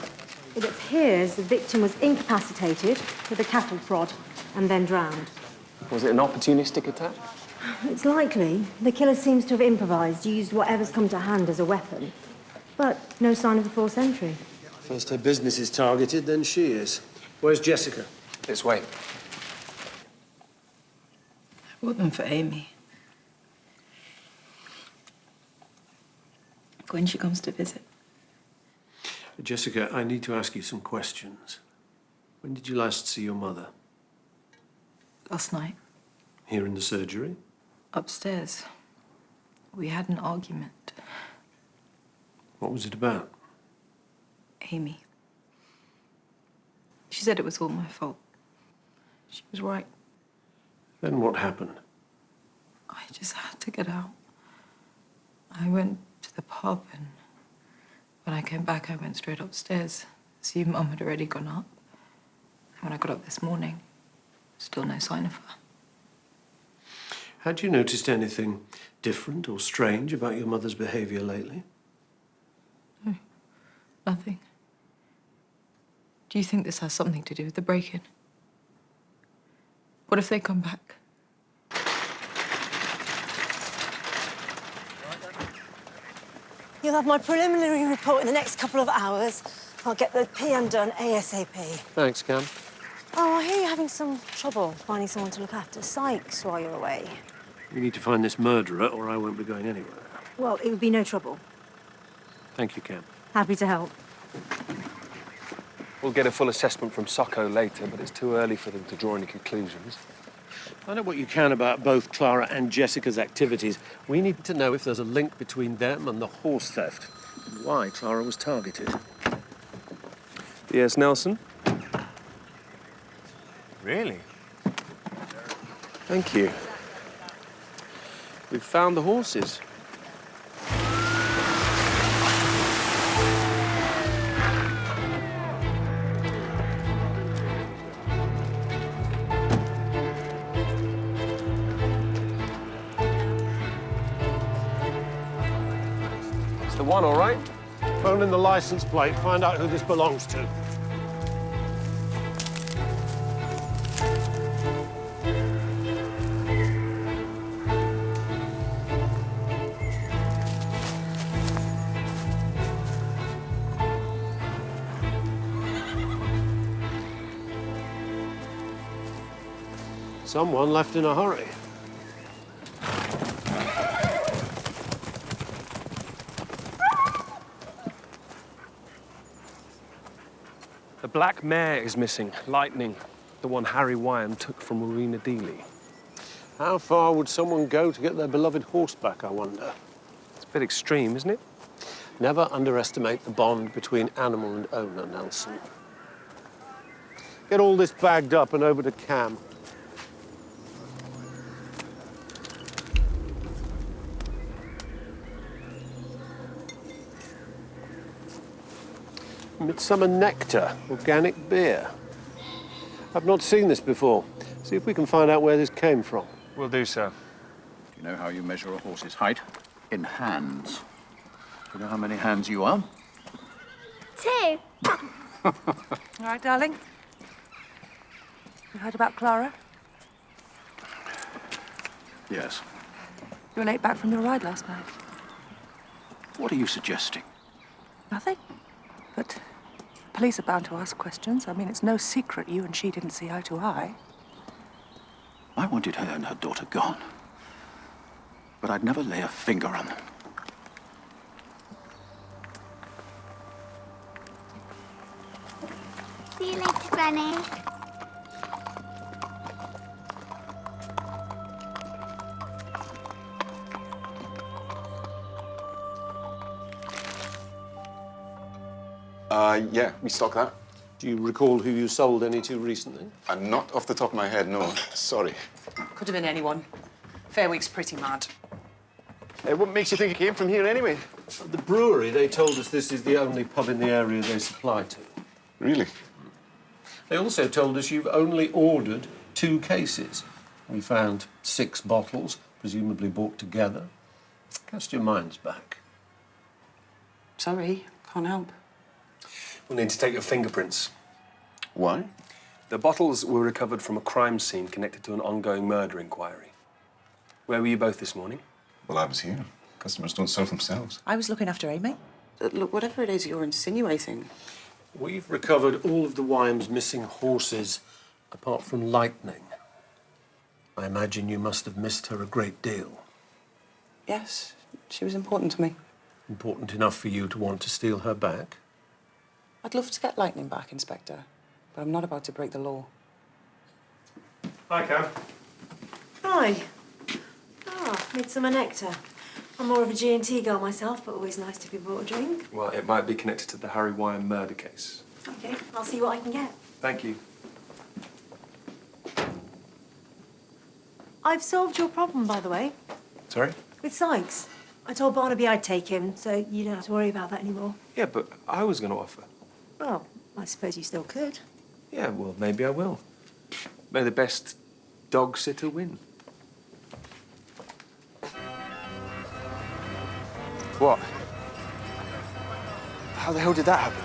It appears the victim was incapacitated with a cattle prod and then drowned. Was it an opportunistic attack? It's likely. The killer seems to have improvised, used whatever's come to hand as a weapon. But no sign of the forced entry. First her business is targeted, then she is. Where's Jessica? This way. I bought them for Amy. When she comes to visit. Jessica, I need to ask you some questions. When did you last see your mother? Last night, Here in the surgery? upstairs, we had an argument. What was it about? Amy. She said it was all my fault. She was right. Then what happened? I just had to get out. I went to the pub, and when I came back, I went straight upstairs. See, Mum had already gone up. And when I got up this morning, still no sign of her. Had you noticed anything different or strange about your mother's behavior lately? No, nothing. Do you think this has something to do with the break-in? What if they come back? You'll have my preliminary report in the next couple of hours. I'll get the PM done ASAP. Thanks, Cam. Oh, I hear you're having some trouble finding someone to look after Sykes while you're away. We need to find this murderer, or I won't be going anywhere. Well, it would be no trouble. Thank you, Cam. Happy to help. We'll get a full assessment from Socko later, but it's too early for them to draw any conclusions. Find out what you can about both Clara and Jessica's activities. We need to know if there's a link between them and the horse theft, and why Clara was targeted. Yes, Nelson? Really? Thank you. We've found the horses. It's the one, all right? Phone in the license plate, find out who this belongs to. Someone left in a hurry. The black mare is missing. Lightning. The one Harry Wyam took from Marina Dealey. How far would someone go to get their beloved horse back, I wonder? It's a bit extreme, isn't it? Never underestimate the bond between animal and owner, Nelson. Get all this bagged up and over to Cam. Midsomer Nectar, organic beer. I've not seen this before. See if we can find out where this came from. We'll do so. Do you know how you measure a horse's height? In hands. Do you know how many hands you are? 2. All right, darling. You heard about Clara? Yes. You were late back from your ride last night. What are you suggesting? Nothing. But police are bound to ask questions. I mean, it's no secret you and she didn't see eye to eye. I wanted her and her daughter gone. But I'd never lay a finger on them. See you later, Granny. Yeah, we stock that. Do you recall who you sold any to recently? Not off the top of my head, no. Sorry. Could have been anyone. Fairweek's pretty mad. What makes you think it came from here anyway? At the brewery, they told us this is the only pub in the area they supply to. Really? They also told us you've only ordered 2 cases. We found 6 bottles, presumably bought together. Cast your minds back. Sorry, can't help. We'll need to take your fingerprints. Why? The bottles were recovered from a crime scene connected to an ongoing murder inquiry. Where were you both this morning? Well, I was here. Customers don't serve themselves. I was looking after Amy. Look, whatever it is you're insinuating. We've recovered all of the Wyam's missing horses, apart from Lightning. I imagine you must have missed her a great deal. Yes, she was important to me. Important enough for you to want to steal her back? I'd love to get Lightning back, Inspector, but I'm not about to break the law. Hi, Cam. Hi. Midsomer Nectar. I'm more of a G&T girl myself, but always nice to be brought a drink. Well, it might be connected to the Harry Wyam murder case. Okay, I'll see what I can get. Thank you. I've solved your problem, by the way, Sorry? with Sykes. I told Barnaby I'd take him, so you don't have to worry about that anymore. Yeah, but I was going to offer. Well, I suppose you still could. Yeah, well, maybe I will. May the best dog sitter win. What? How the hell did that happen?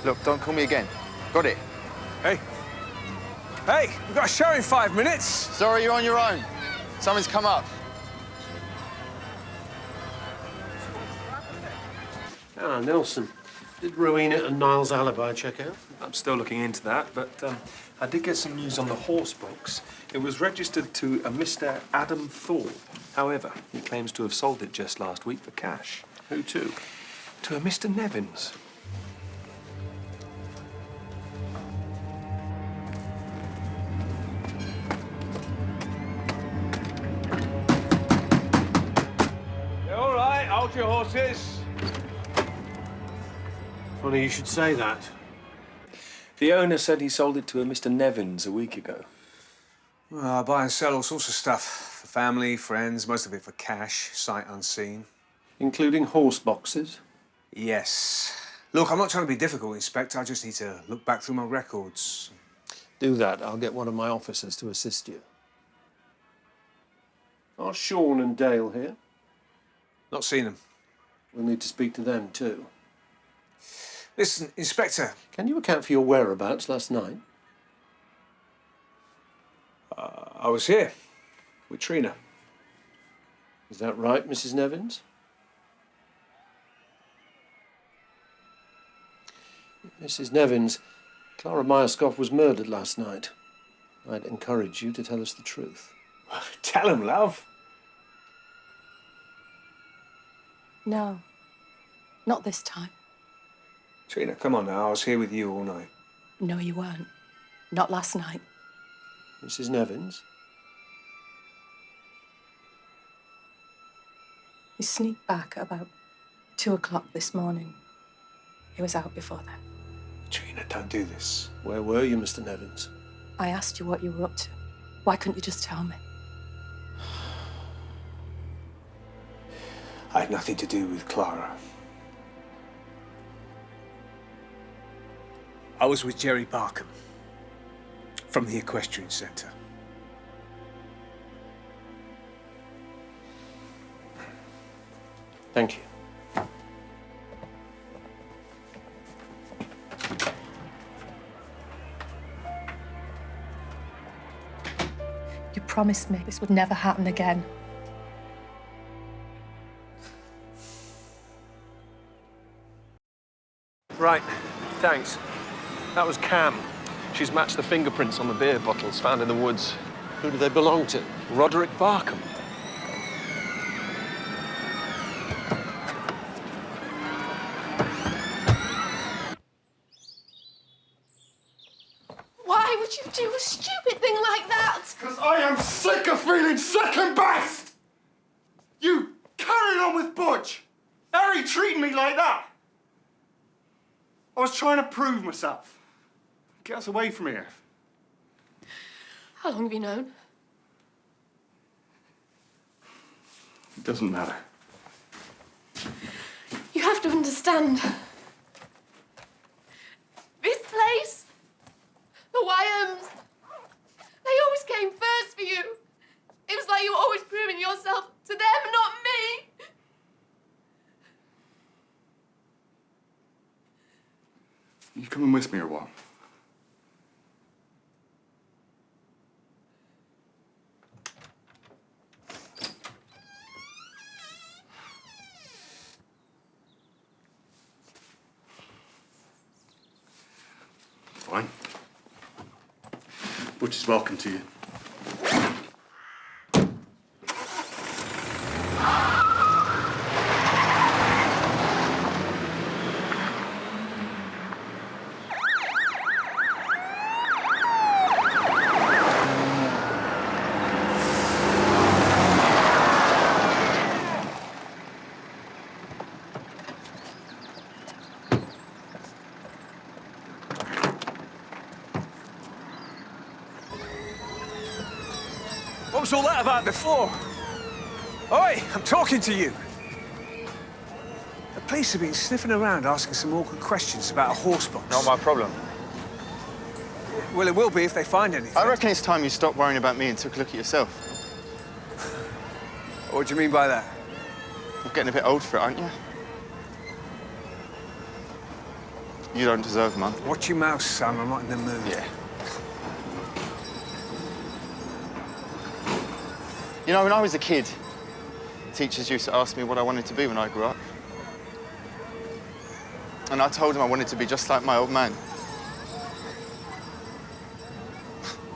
Look, don't call me again. Got it? Hey. Hey, we've got a show in 5 minutes. Sorry, you're on your own. Something's come up. Ah, Nelson. Did Rowena and Niles' alibi check out? I'm still looking into that, but I did get some news on the horse box. It was registered to a Mr. Adam Thorpe. However, he claims to have sold it just last week for cash. Who to? To a Mr. Nevins. your horses. Funny you should say that. The owner said he sold it to a Mr. Nevins a week ago. Well, I buy and sell all sorts of stuff. For family, friends, most of it for cash, sight unseen. Including horse boxes? Yes. Look, I'm not trying to be difficult, Inspector. I just need to look back through my records. Do that. I'll get one of my officers to assist you. Are Sean and Dale here? Not seen them. We'll need to speak to them too. Listen, Inspector. Can you account for your whereabouts last night? I was here with Trina. Is that right, Mrs. Nevins? Mrs. Nevins, Clara Myerscough was murdered last night. I'd encourage you to tell us the truth. Tell him, love. No, not this time. Trina, come on now. I was here with you all night. No, you weren't. Not last night. Mrs. Nevins? He sneaked back at about 2 o'clock this morning. He was out before then. Trina, don't do this. Where were you, Mr. Nevins? I asked you what you were up to. Why couldn't you just tell me? I had nothing to do with Clara. I was with Jerry Barkham from the Equestrian Centre. Thank you. You promised me this would never happen again. Right, thanks. That was Cam. She's matched the fingerprints on the beer bottles found in the woods. Who do they belong to? Roderick Barkham. Why would you do a stupid thing like that? Because I am sick of feeling second best! You carrying on with Butch! Harry treating me like that! I was trying to prove myself. Get us away from here. How long have you known? It doesn't matter. You have to understand. This place, the Wyams, they always came first for you. It was like you were always proving yourself to them, not me. You coming with me or what? Fine. Butch is welcome to you. What was all that about before? Oi, I'm talking to you. The police have been sniffing around asking some awkward questions about a horse box. Not my problem. Well, it will be if they find anything. I reckon it's time you stopped worrying about me and took a look at yourself. What do you mean by that? You're getting a bit old for it, aren't you? You don't deserve mine. Watch your mouth, son. I'm not in the mood. Yeah. You know, when I was a kid, teachers used to ask me what I wanted to be when I grew up. And I told them I wanted to be just like my old man.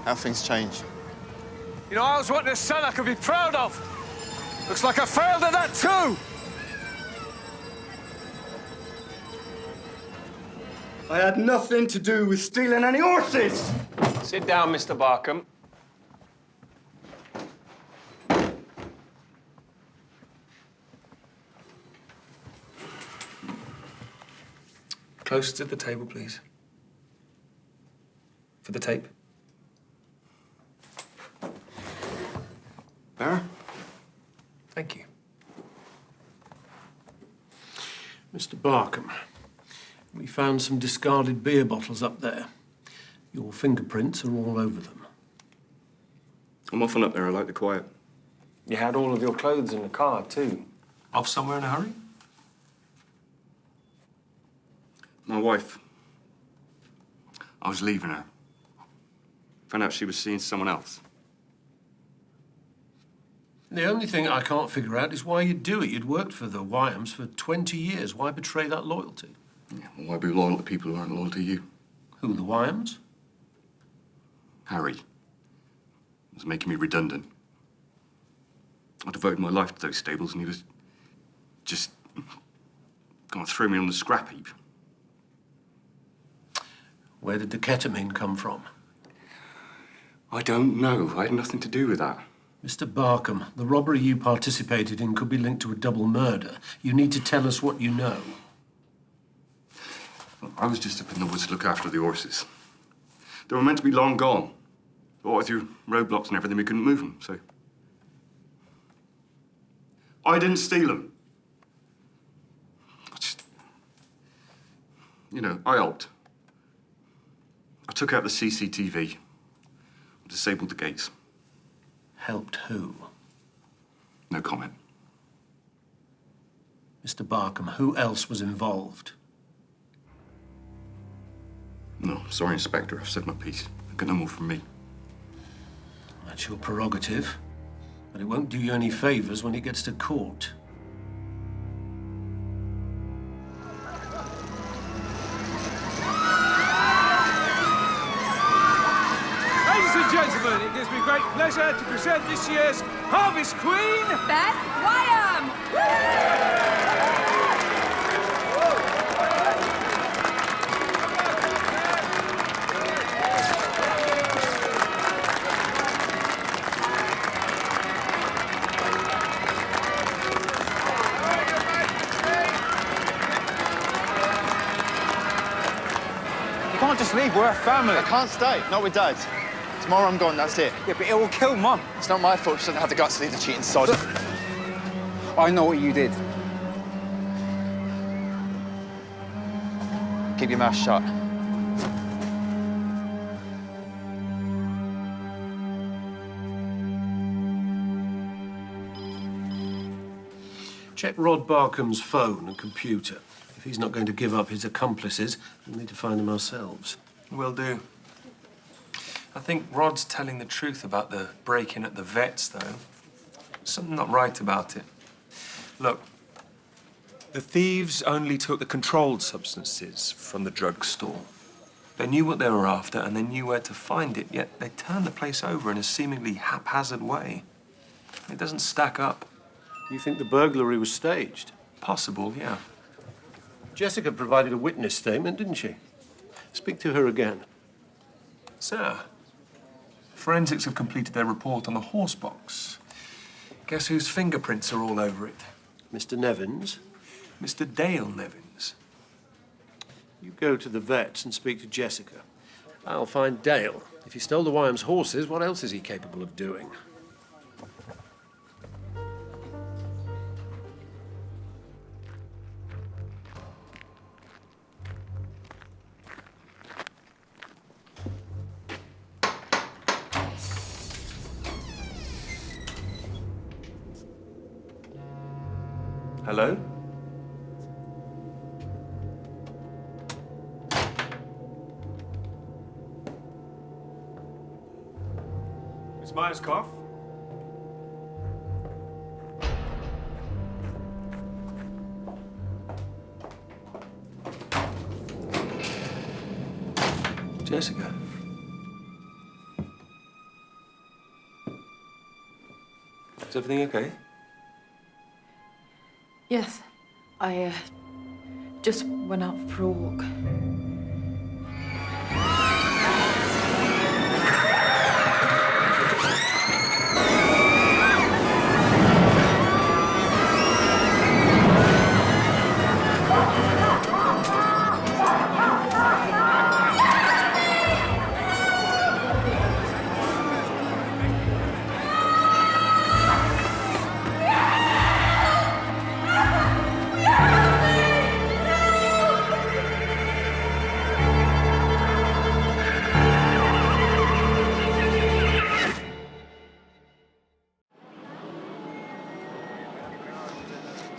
How things change. You know, I was wanting a son I could be proud of. Looks like I failed at that too. I had nothing to do with stealing any horses! Sit down, Mr. Barkham. Closer to the table, please. For the tape. Bear? Thank you. Mr. Barkham, we found some discarded beer bottles up there. Your fingerprints are all over them. I'm often up there. I like the quiet. You had all of your clothes in the car, too. Off somewhere in a hurry? My wife. I was leaving her. Found out she was seeing someone else. The only thing I can't figure out is why you'd do it. You'd worked for the Wyams for 20 years. Why betray that loyalty? Yeah, well, why be loyal to people who aren't loyal to you? Who, the Wyams? Harry was making me redundant. I devoted my life to those stables, and he was just gonna throw me on the scrap heap. Where did the ketamine come from? I don't know. I had nothing to do with that. Mr. Barkham, the robbery you participated in could be linked to a double murder. You need to tell us what you know. I was just up in the woods to look after the horses. They were meant to be long gone. But through roadblocks and everything, we couldn't move them, so... I didn't steal them. I just... You know, I helped. I took out the CCTV. Disabled the gates. Helped who? No comment. Mr. Barkham, who else was involved? No, sorry, Inspector. I've said my piece. I've got no more from me. That's your prerogative. But it won't do you any favors when it gets to court. Ladies and gentlemen, it gives me great pleasure to present this year's Harvest Queen, Beth Wyam! You can't just leave. We're a family. I can't stay. Not with Dad. Tomorrow I'm gone, that's it. Yeah, but it will kill Mum. It's not my fault she doesn't have the guts to leave the cheating sod. I know what you did. Keep your mouth shut. Check Rod Barkham's phone and computer. If he's not going to give up his accomplices, we'll need to find them ourselves. Will do. I think Rod's telling the truth about the break-in at the vet's, though. Something not right about it. Look, the thieves only took the controlled substances from the drugstore. They knew what they were after, and they knew where to find it, yet they turned the place over in a seemingly haphazard way. It doesn't stack up. You think the burglary was staged? Possible, yeah. Jessica provided a witness statement, didn't she? Speak to her again. Sir, forensics have completed their report on the horse box. Guess whose fingerprints are all over it? Mr. Nevins? Mr. Dale Nevins. You go to the vets and speak to Jessica. I'll find Dale. If he stole the Wyams' horses, what else is he capable of doing? Hello? Miss Myerscough? Jessica? Is everything okay? Yes. I just went out for a walk.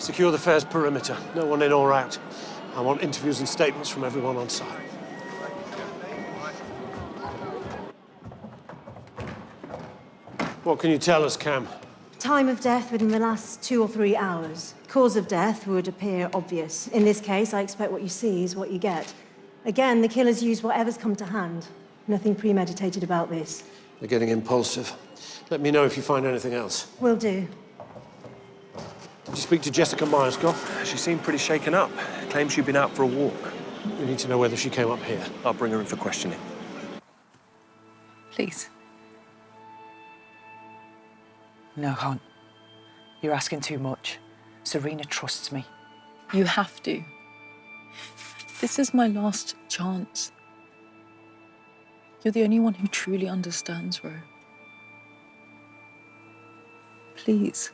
Secure the fair's perimeter. No one in or out. I want interviews and statements from everyone on site. What can you tell us, Cam? Time of death within the last 2 or 3 hours. Cause of death would appear obvious. In this case, I expect what you see is what you get. Again, the killers use whatever's come to hand. Nothing premeditated about this. They're getting impulsive. Let me know if you find anything else. Will do. Did you speak to Jessica Myerscough? She seemed pretty shaken up. Claims she'd been out for a walk. We need to know whether she came up here. I'll bring her in for questioning. Please. No, hon. You're asking too much. Serena trusts me. You have to. This is my last chance. You're the only one who truly understands, Ro. Please.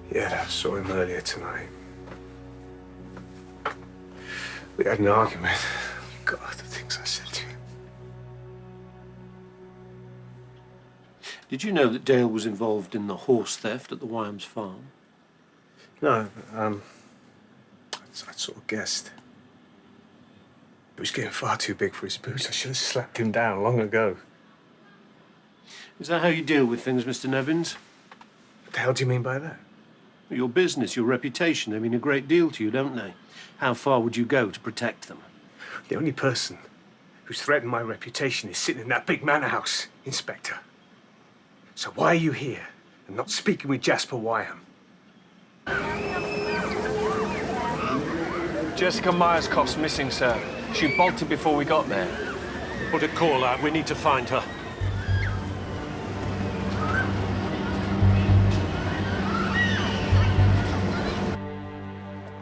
Yeah, I saw him earlier tonight. We had an argument. God, the things I said to him. Did you know that Dale was involved in the horse theft at the Wyams farm? No, I sort of guessed. He was getting far too big for his boots. I should have slapped him down long ago. Is that how you deal with things, Mr. Nevins? What the hell do you mean by that? Your business, your reputation, they mean a great deal to you, don't they? How far would you go to protect them? The only person who's threatened my reputation is sitting in that big manor house, Inspector. So why are you here and not speaking with Jasper Wyam? Jessica Myerscough's missing, sir. She bolted before we got there. Put a call out. We need to find her.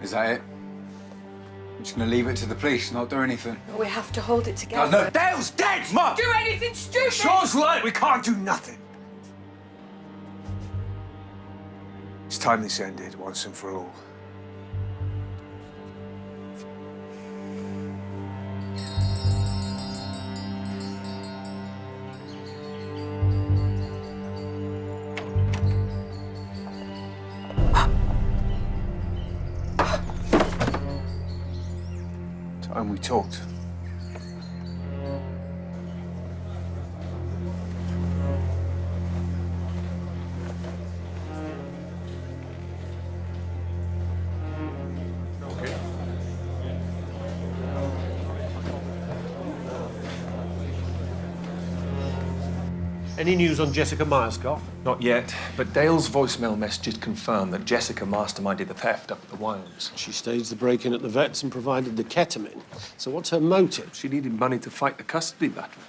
Is that it? I'm just gonna leave it to the police, not do anything. We have to hold it together. No, Dale's dead, Mum! Do anything stupid! Shaw's right, we can't do nothing. It's time this ended once and for all. Time we talked. Any news on Jessica Myerscough? Not yet, but Dale's voicemail messages confirm that Jessica masterminded the theft up at the Wyams. She staged the break-in at the vets and provided the ketamine. So what's her motive? She needed money to fight the custody battle.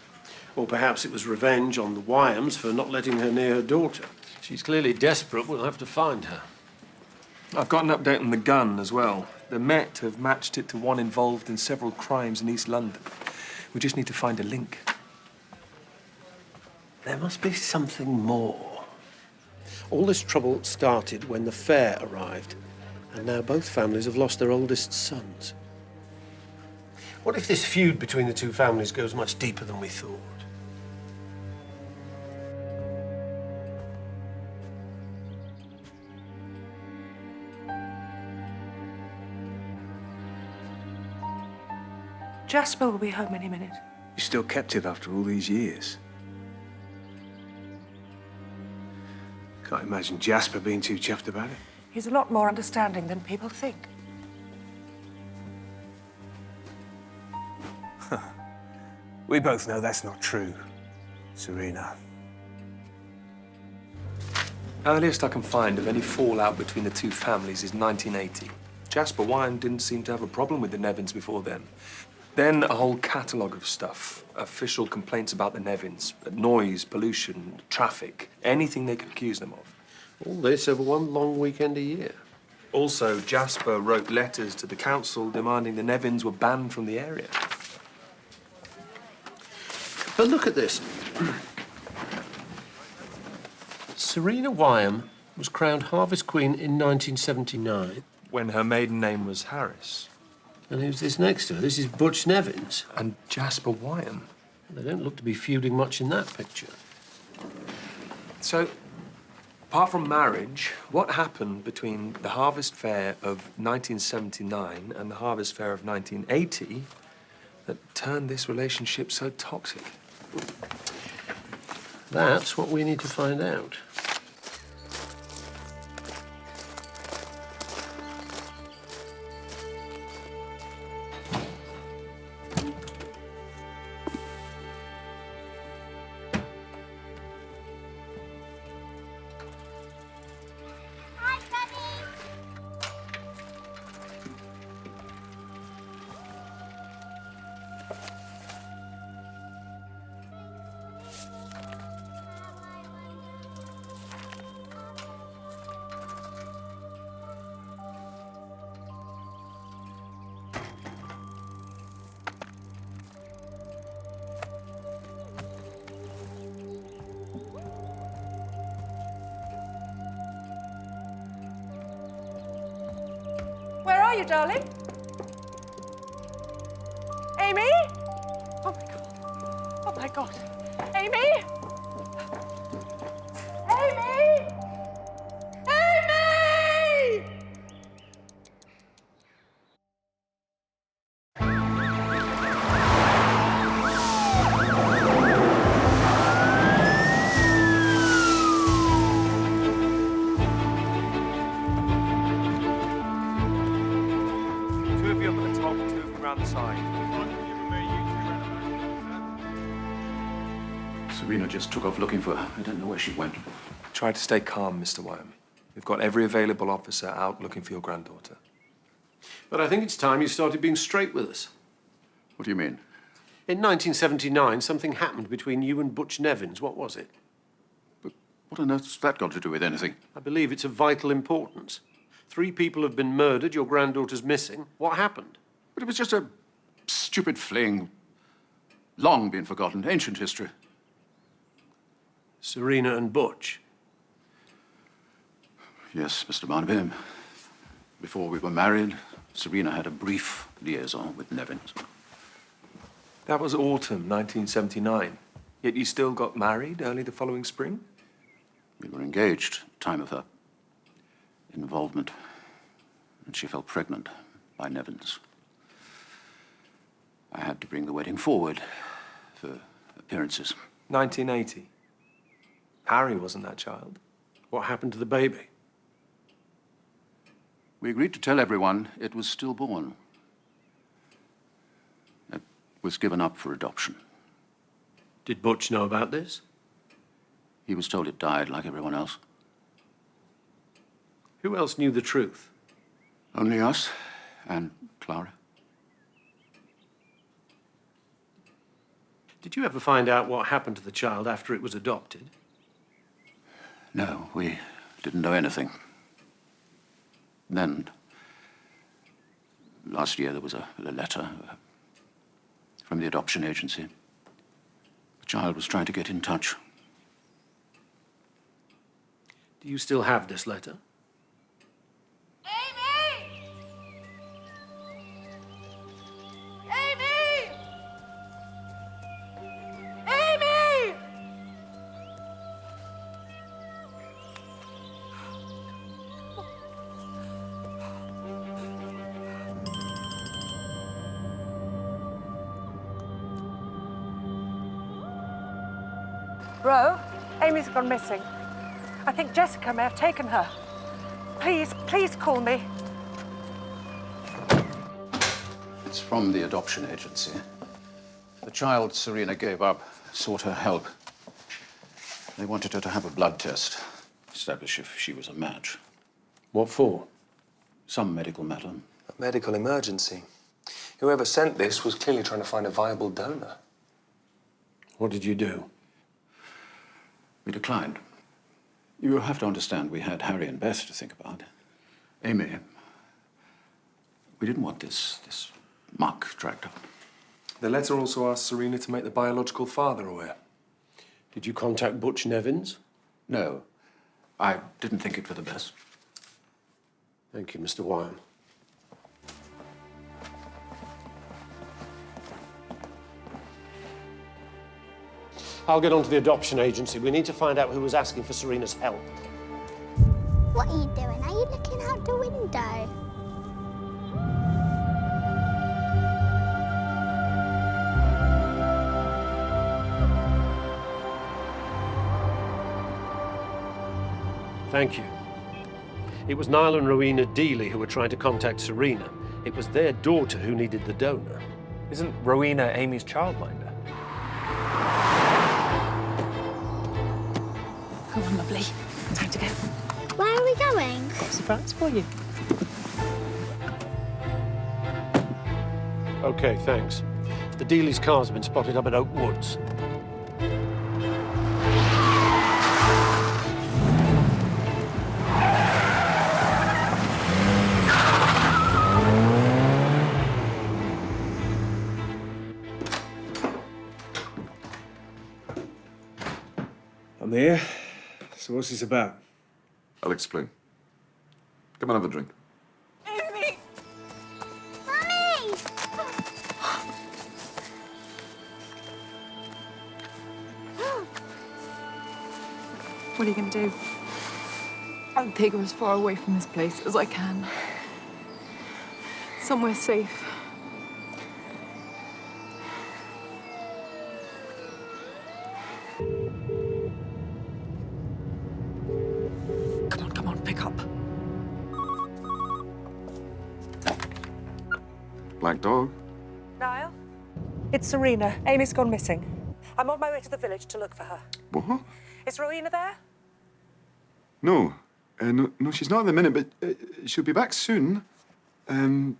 Or perhaps it was revenge on the Wyams for not letting her near her daughter. She's clearly desperate. We'll have to find her. I've got an update on the gun as well. The Met have matched it to one involved in several crimes in East London. We just need to find a link. There must be something more. All this trouble started when the fair arrived, and now both families have lost their oldest sons. What if this feud between the two families goes much deeper than we thought? Jasper will be home any minute. You still kept it after all these years. Can't imagine Jasper being too chuffed about it. He's a lot more understanding than people think. We both know that's not true, Serena. Earliest I can find of any fallout between the two families is 1980. Jasper Wyam didn't seem to have a problem with the Nevins before then. Then a whole catalogue of stuff. Official complaints about the Nevins. Noise, pollution, traffic, anything they could accuse them of. All this over one long weekend a year. Also, Jasper wrote letters to the council demanding the Nevins were banned from the area. But look at this. Serena Wyam was crowned Harvest Queen in 1979. When her maiden name was Harris. And who's this next to her? This is Butch Nevins. And Jasper Wyam. They don't look to be feuding much in that picture. So, apart from marriage, what happened between the Harvest Fair of 1979 and the Harvest Fair of 1980 that turned this relationship so toxic? That's what we need to find out. Where are you, darling? Amy? Oh my God. Oh my God. Amy? Amy? Amy! Two of you up at the top, two of you around the side. Serena just took off looking for her. I don't know where she went. Try to stay calm, Mr. Wyam. We've got every available officer out looking for your granddaughter. But I think it's time you started being straight with us. What do you mean? In 1979, something happened between you and Butch Nevins. What was it? But what on earth's that got to do with anything? I believe it's of vital importance. 3 people have been murdered, your granddaughter's missing. What happened? But it was just a stupid fling. Long been forgotten. Ancient history. Serena and Butch? Yes, Mr. Barnaby. Before we were married, Serena had a brief liaison with Nevins. That was autumn 1979. Yet you still got married early the following spring? We were engaged at the time of her involvement, and she fell pregnant by Nevins. I had to bring the wedding forward for appearances. 1980. Harry wasn't that child. What happened to the baby? We agreed to tell everyone it was stillborn. It was given up for adoption. Did Butch know about this? He was told it died like everyone else. Who else knew the truth? Only us and Clara. Did you ever find out what happened to the child after it was adopted? No, we didn't know anything. Then, last year, there was a letter from the adoption agency. The child was trying to get in touch. Do you still have this letter? Bro, Amy's gone missing. I think Jessica may have taken her. Please, please call me. It's from the adoption agency. The child Serena gave up sought her help. They wanted her to have a blood test, establish if she was a match. What for? Some medical matter. A medical emergency. Whoever sent this was clearly trying to find a viable donor. What did you do? We declined. You have to understand, we had Harry and Beth to think about. Amy, we didn't want this muck dragged up. The letter also asked Serena to make the biological father aware. Did you contact Butch Nevins? No. I didn't think it for the best. Thank you, Mr. Wyam. I'll get on to the adoption agency. We need to find out who was asking for Serena's help. What are you doing? Are you looking out the window? Thank you. It was Niall and Rowena Dealey who were trying to contact Serena. It was their daughter who needed the donor. Isn't Rowena Amy's childminder? Come on, lovely. Time to go. Where are we going? Got a surprise for you. Okay, thanks. The Dealey's car's been spotted up at Oak Woods. I'm here. So what's this about? I'll explain. Come on, have a drink. Amy! Mummy! What are you going to do? I'll take her as far away from this place as I can. Somewhere safe. Come on, pick up. Black dog? Niall? It's Serena. Amy's gone missing. I'm on my way to the village to look for her. What? Is Rowena there? No. No, she's not at the minute, but she'll be back soon. Why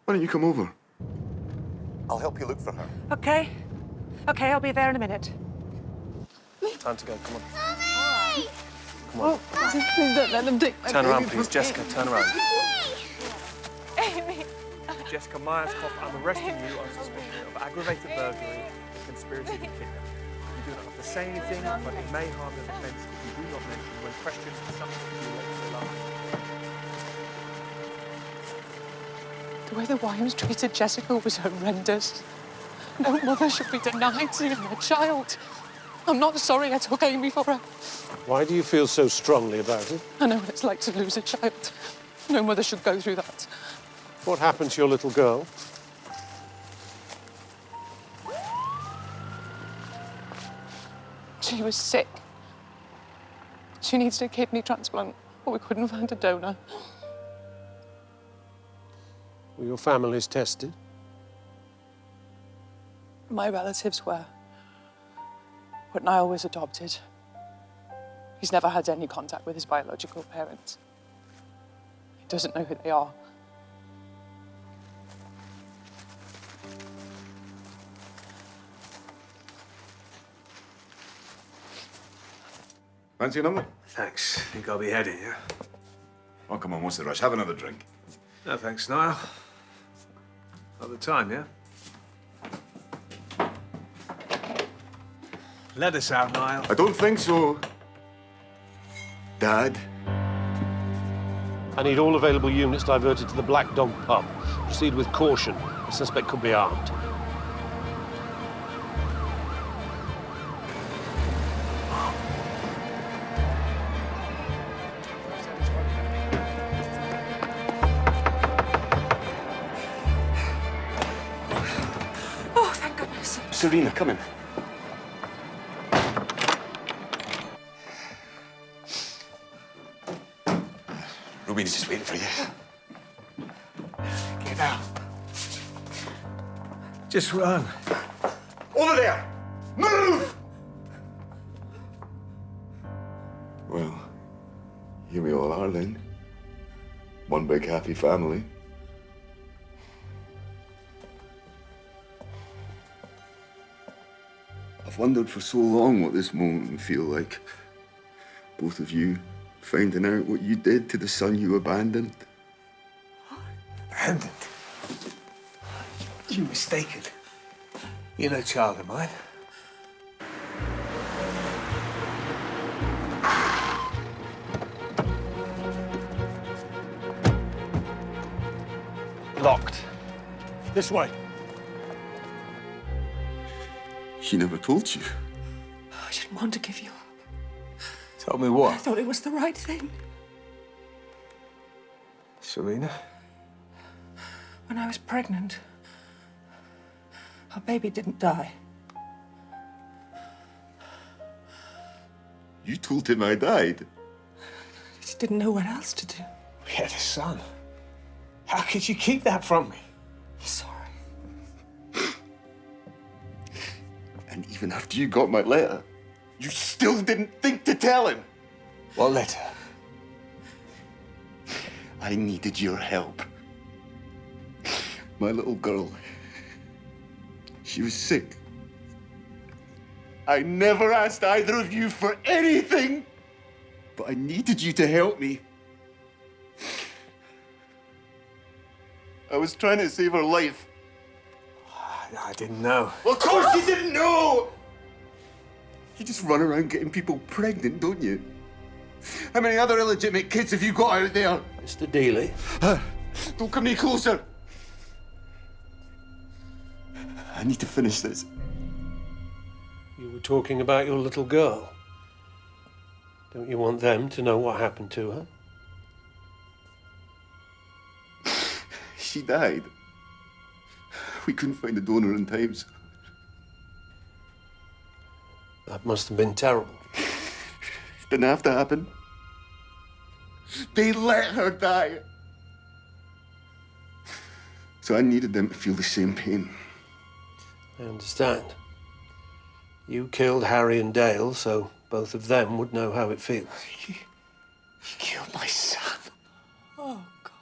don't you come over? I'll help you look for her. Okay. Okay, I'll be there in a minute. Time to go, come on. Mummy! Come on. Please don't let them take my Turn around, baby please. from Jessica, turn around. Amy! Jessica Myerscough, I'm arresting you on suspicion of aggravated burglary and conspiracy to kidnap. You do not have to say anything, but it may harm the defence if you do not mention when questioned something you relate to life. The way the Wyams treated Jessica was horrendous. No mother should be denied seeing her child. I'm not sorry I took Amy for her. Why do you feel so strongly about it? I know what it's like to lose a child. No mother should go through that. What happened to your little girl? She was sick. She needs a kidney transplant, but we couldn't find a donor. Were your families tested? My relatives were. But Niall was adopted. He's never had any contact with his biological parents. He doesn't know who they are. Fancy another? Thanks. Think I'll be heading, yeah? Oh, come on, what's the rush? Have another drink. No, thanks, Niall. Not the time, yeah? Let us out, Niall. I don't think so. Dad? I need all available units diverted to the Black Dog pub. Proceed with caution. The suspect could be armed. Oh, thank goodness. Serena, come in. Ruby's just waiting for you. Get out. Just run. Over there! Move! Well, here we all are then. One big happy family. I've wondered for so long what this moment would feel like. Both of you finding out what you did to the son you abandoned. Abandoned? You're mistaken. You're no child of mine. Locked. This way. She never told you. I didn't want to give you up. Tell me what? I thought it was the right thing. Serena? When I was pregnant, our baby didn't die. You told him I died. I just didn't know what else to do. We had a son. How could you keep that from me? Sorry. And even after you got my letter, you still didn't think to tell him. What letter? I needed your help. My little girl, she was sick. I never asked either of you for anything, but I needed you to help me. I was trying to save her life. I didn't know. Well, of course you didn't know! You just run around getting people pregnant, don't you? How many other illegitimate kids have you got out there? Mr. Dealey? Don't come any closer. I need to finish this. You were talking about your little girl. Don't you want them to know what happened to her? She died. We couldn't find a donor in time. That must have been terrible. It didn't have to happen. They let her die. So I needed them to feel the same pain. I understand. You killed Harry and Dale, so both of them would know how it feels. You killed my son. Oh, God.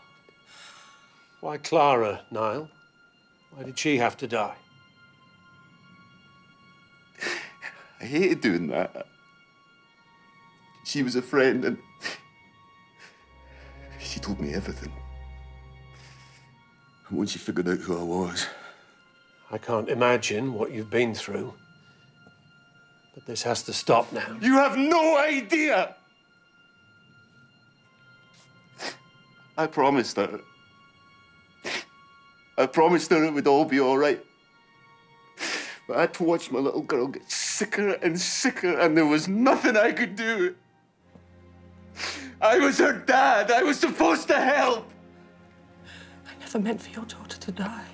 Why Clara, Niall? Why did she have to die? I hated doing that. She was a friend and she told me everything. And once she figured out who I was... I can't imagine what you've been through. But this has to stop now. You have no idea! I promised her. I promised her it would all be all right. But I had to watch my little girl get sicker and sicker, and there was nothing I could do. I was her dad. I was supposed to help. I never meant for your daughter to die.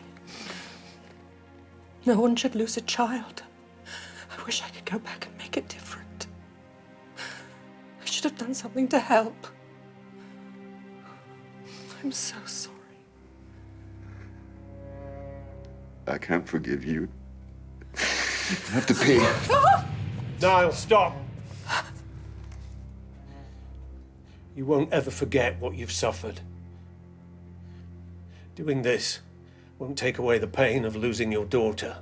No one should lose a child. I wish I could go back and make it different. I should have done something to help. I'm so sorry. I can't forgive you. I have to pay. Niall, stop! You won't ever forget what you've suffered. Doing this won't take away the pain of losing your daughter.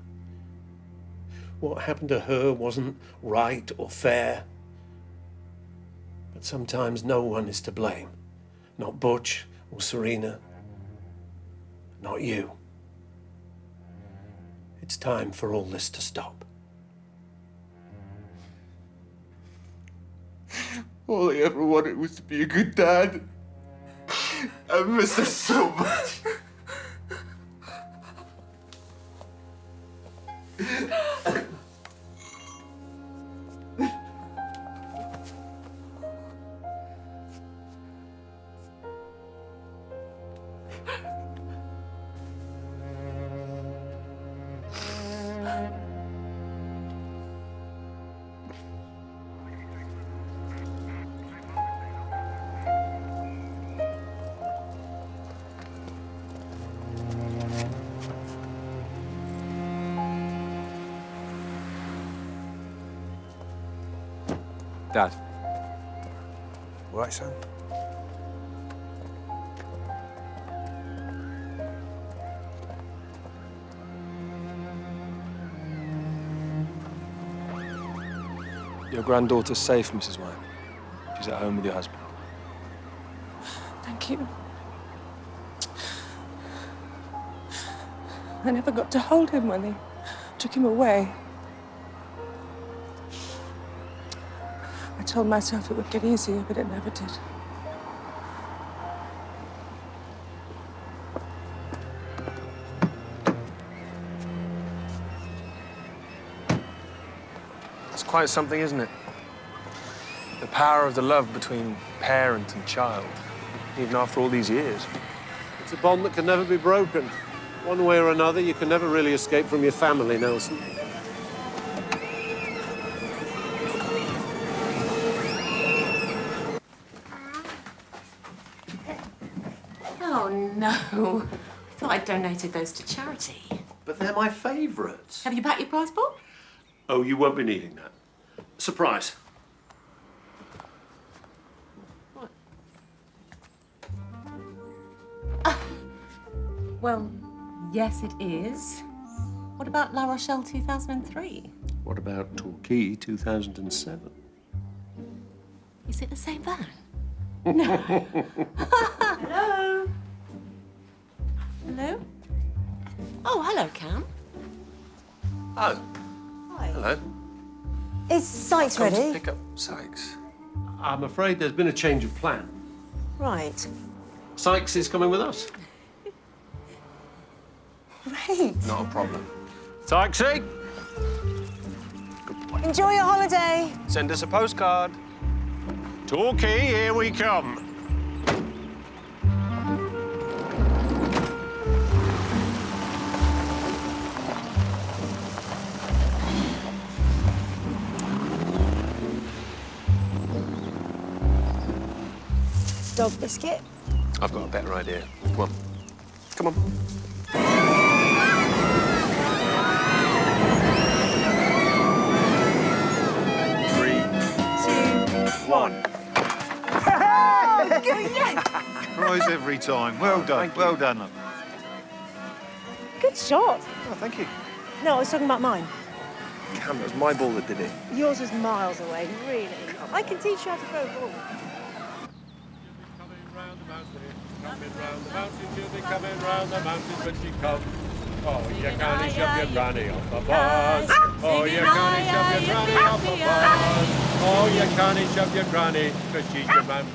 What happened to her wasn't right or fair. But sometimes no one is to blame. Not Butch or Serena. Not you. It's time for all this to stop. All I ever wanted was to be a good dad. I miss her so much. Dad. All right, son? Your granddaughter's safe, Mrs. Wine. She's at home with your husband. Thank you. I never got to hold him when they took him away. I told myself it would get easier, but it never did. quite something, isn't it? The power of the love between parent and child, even after all these years. It's a bond that can never be broken. One way or another, you can never really escape from your family, Nelson. Oh, no. I thought I'd donated those to charity. But they're my favourites. Have you packed your passport? Oh, you won't be needing that. Surprise. Well, yes, it is. What about La Rochelle 2003? What about Torquay 2007? Is it the same van? Hello? Hello? Oh, hello, Cam. Oh. Hi. Hello. Is Sykes Come to ready? pick up Sykes. I'm afraid there's been a change of plan. Right. Sykes is coming with us. Great. Not a problem. Sykesy! Enjoy your holiday. Send us a postcard. Torquay, here we come. Dog biscuit. I've got a better idea. Come on. Come on. 3, 2, 1. Oh, yes! Prize every time. Well done. Well done. Love. Good shot. Oh, thank you. No, I was talking about mine. Cam, it was my ball that did it. Yours was miles away, really. I can teach you how to throw a ball. Coming round the mountains, she'll be coming round the mountains when she comes. Oh, you can't shove your granny off the bus. Oh, you can't shove your granny off the bus. Oh, you can't shove your granny, 'cause she's your man.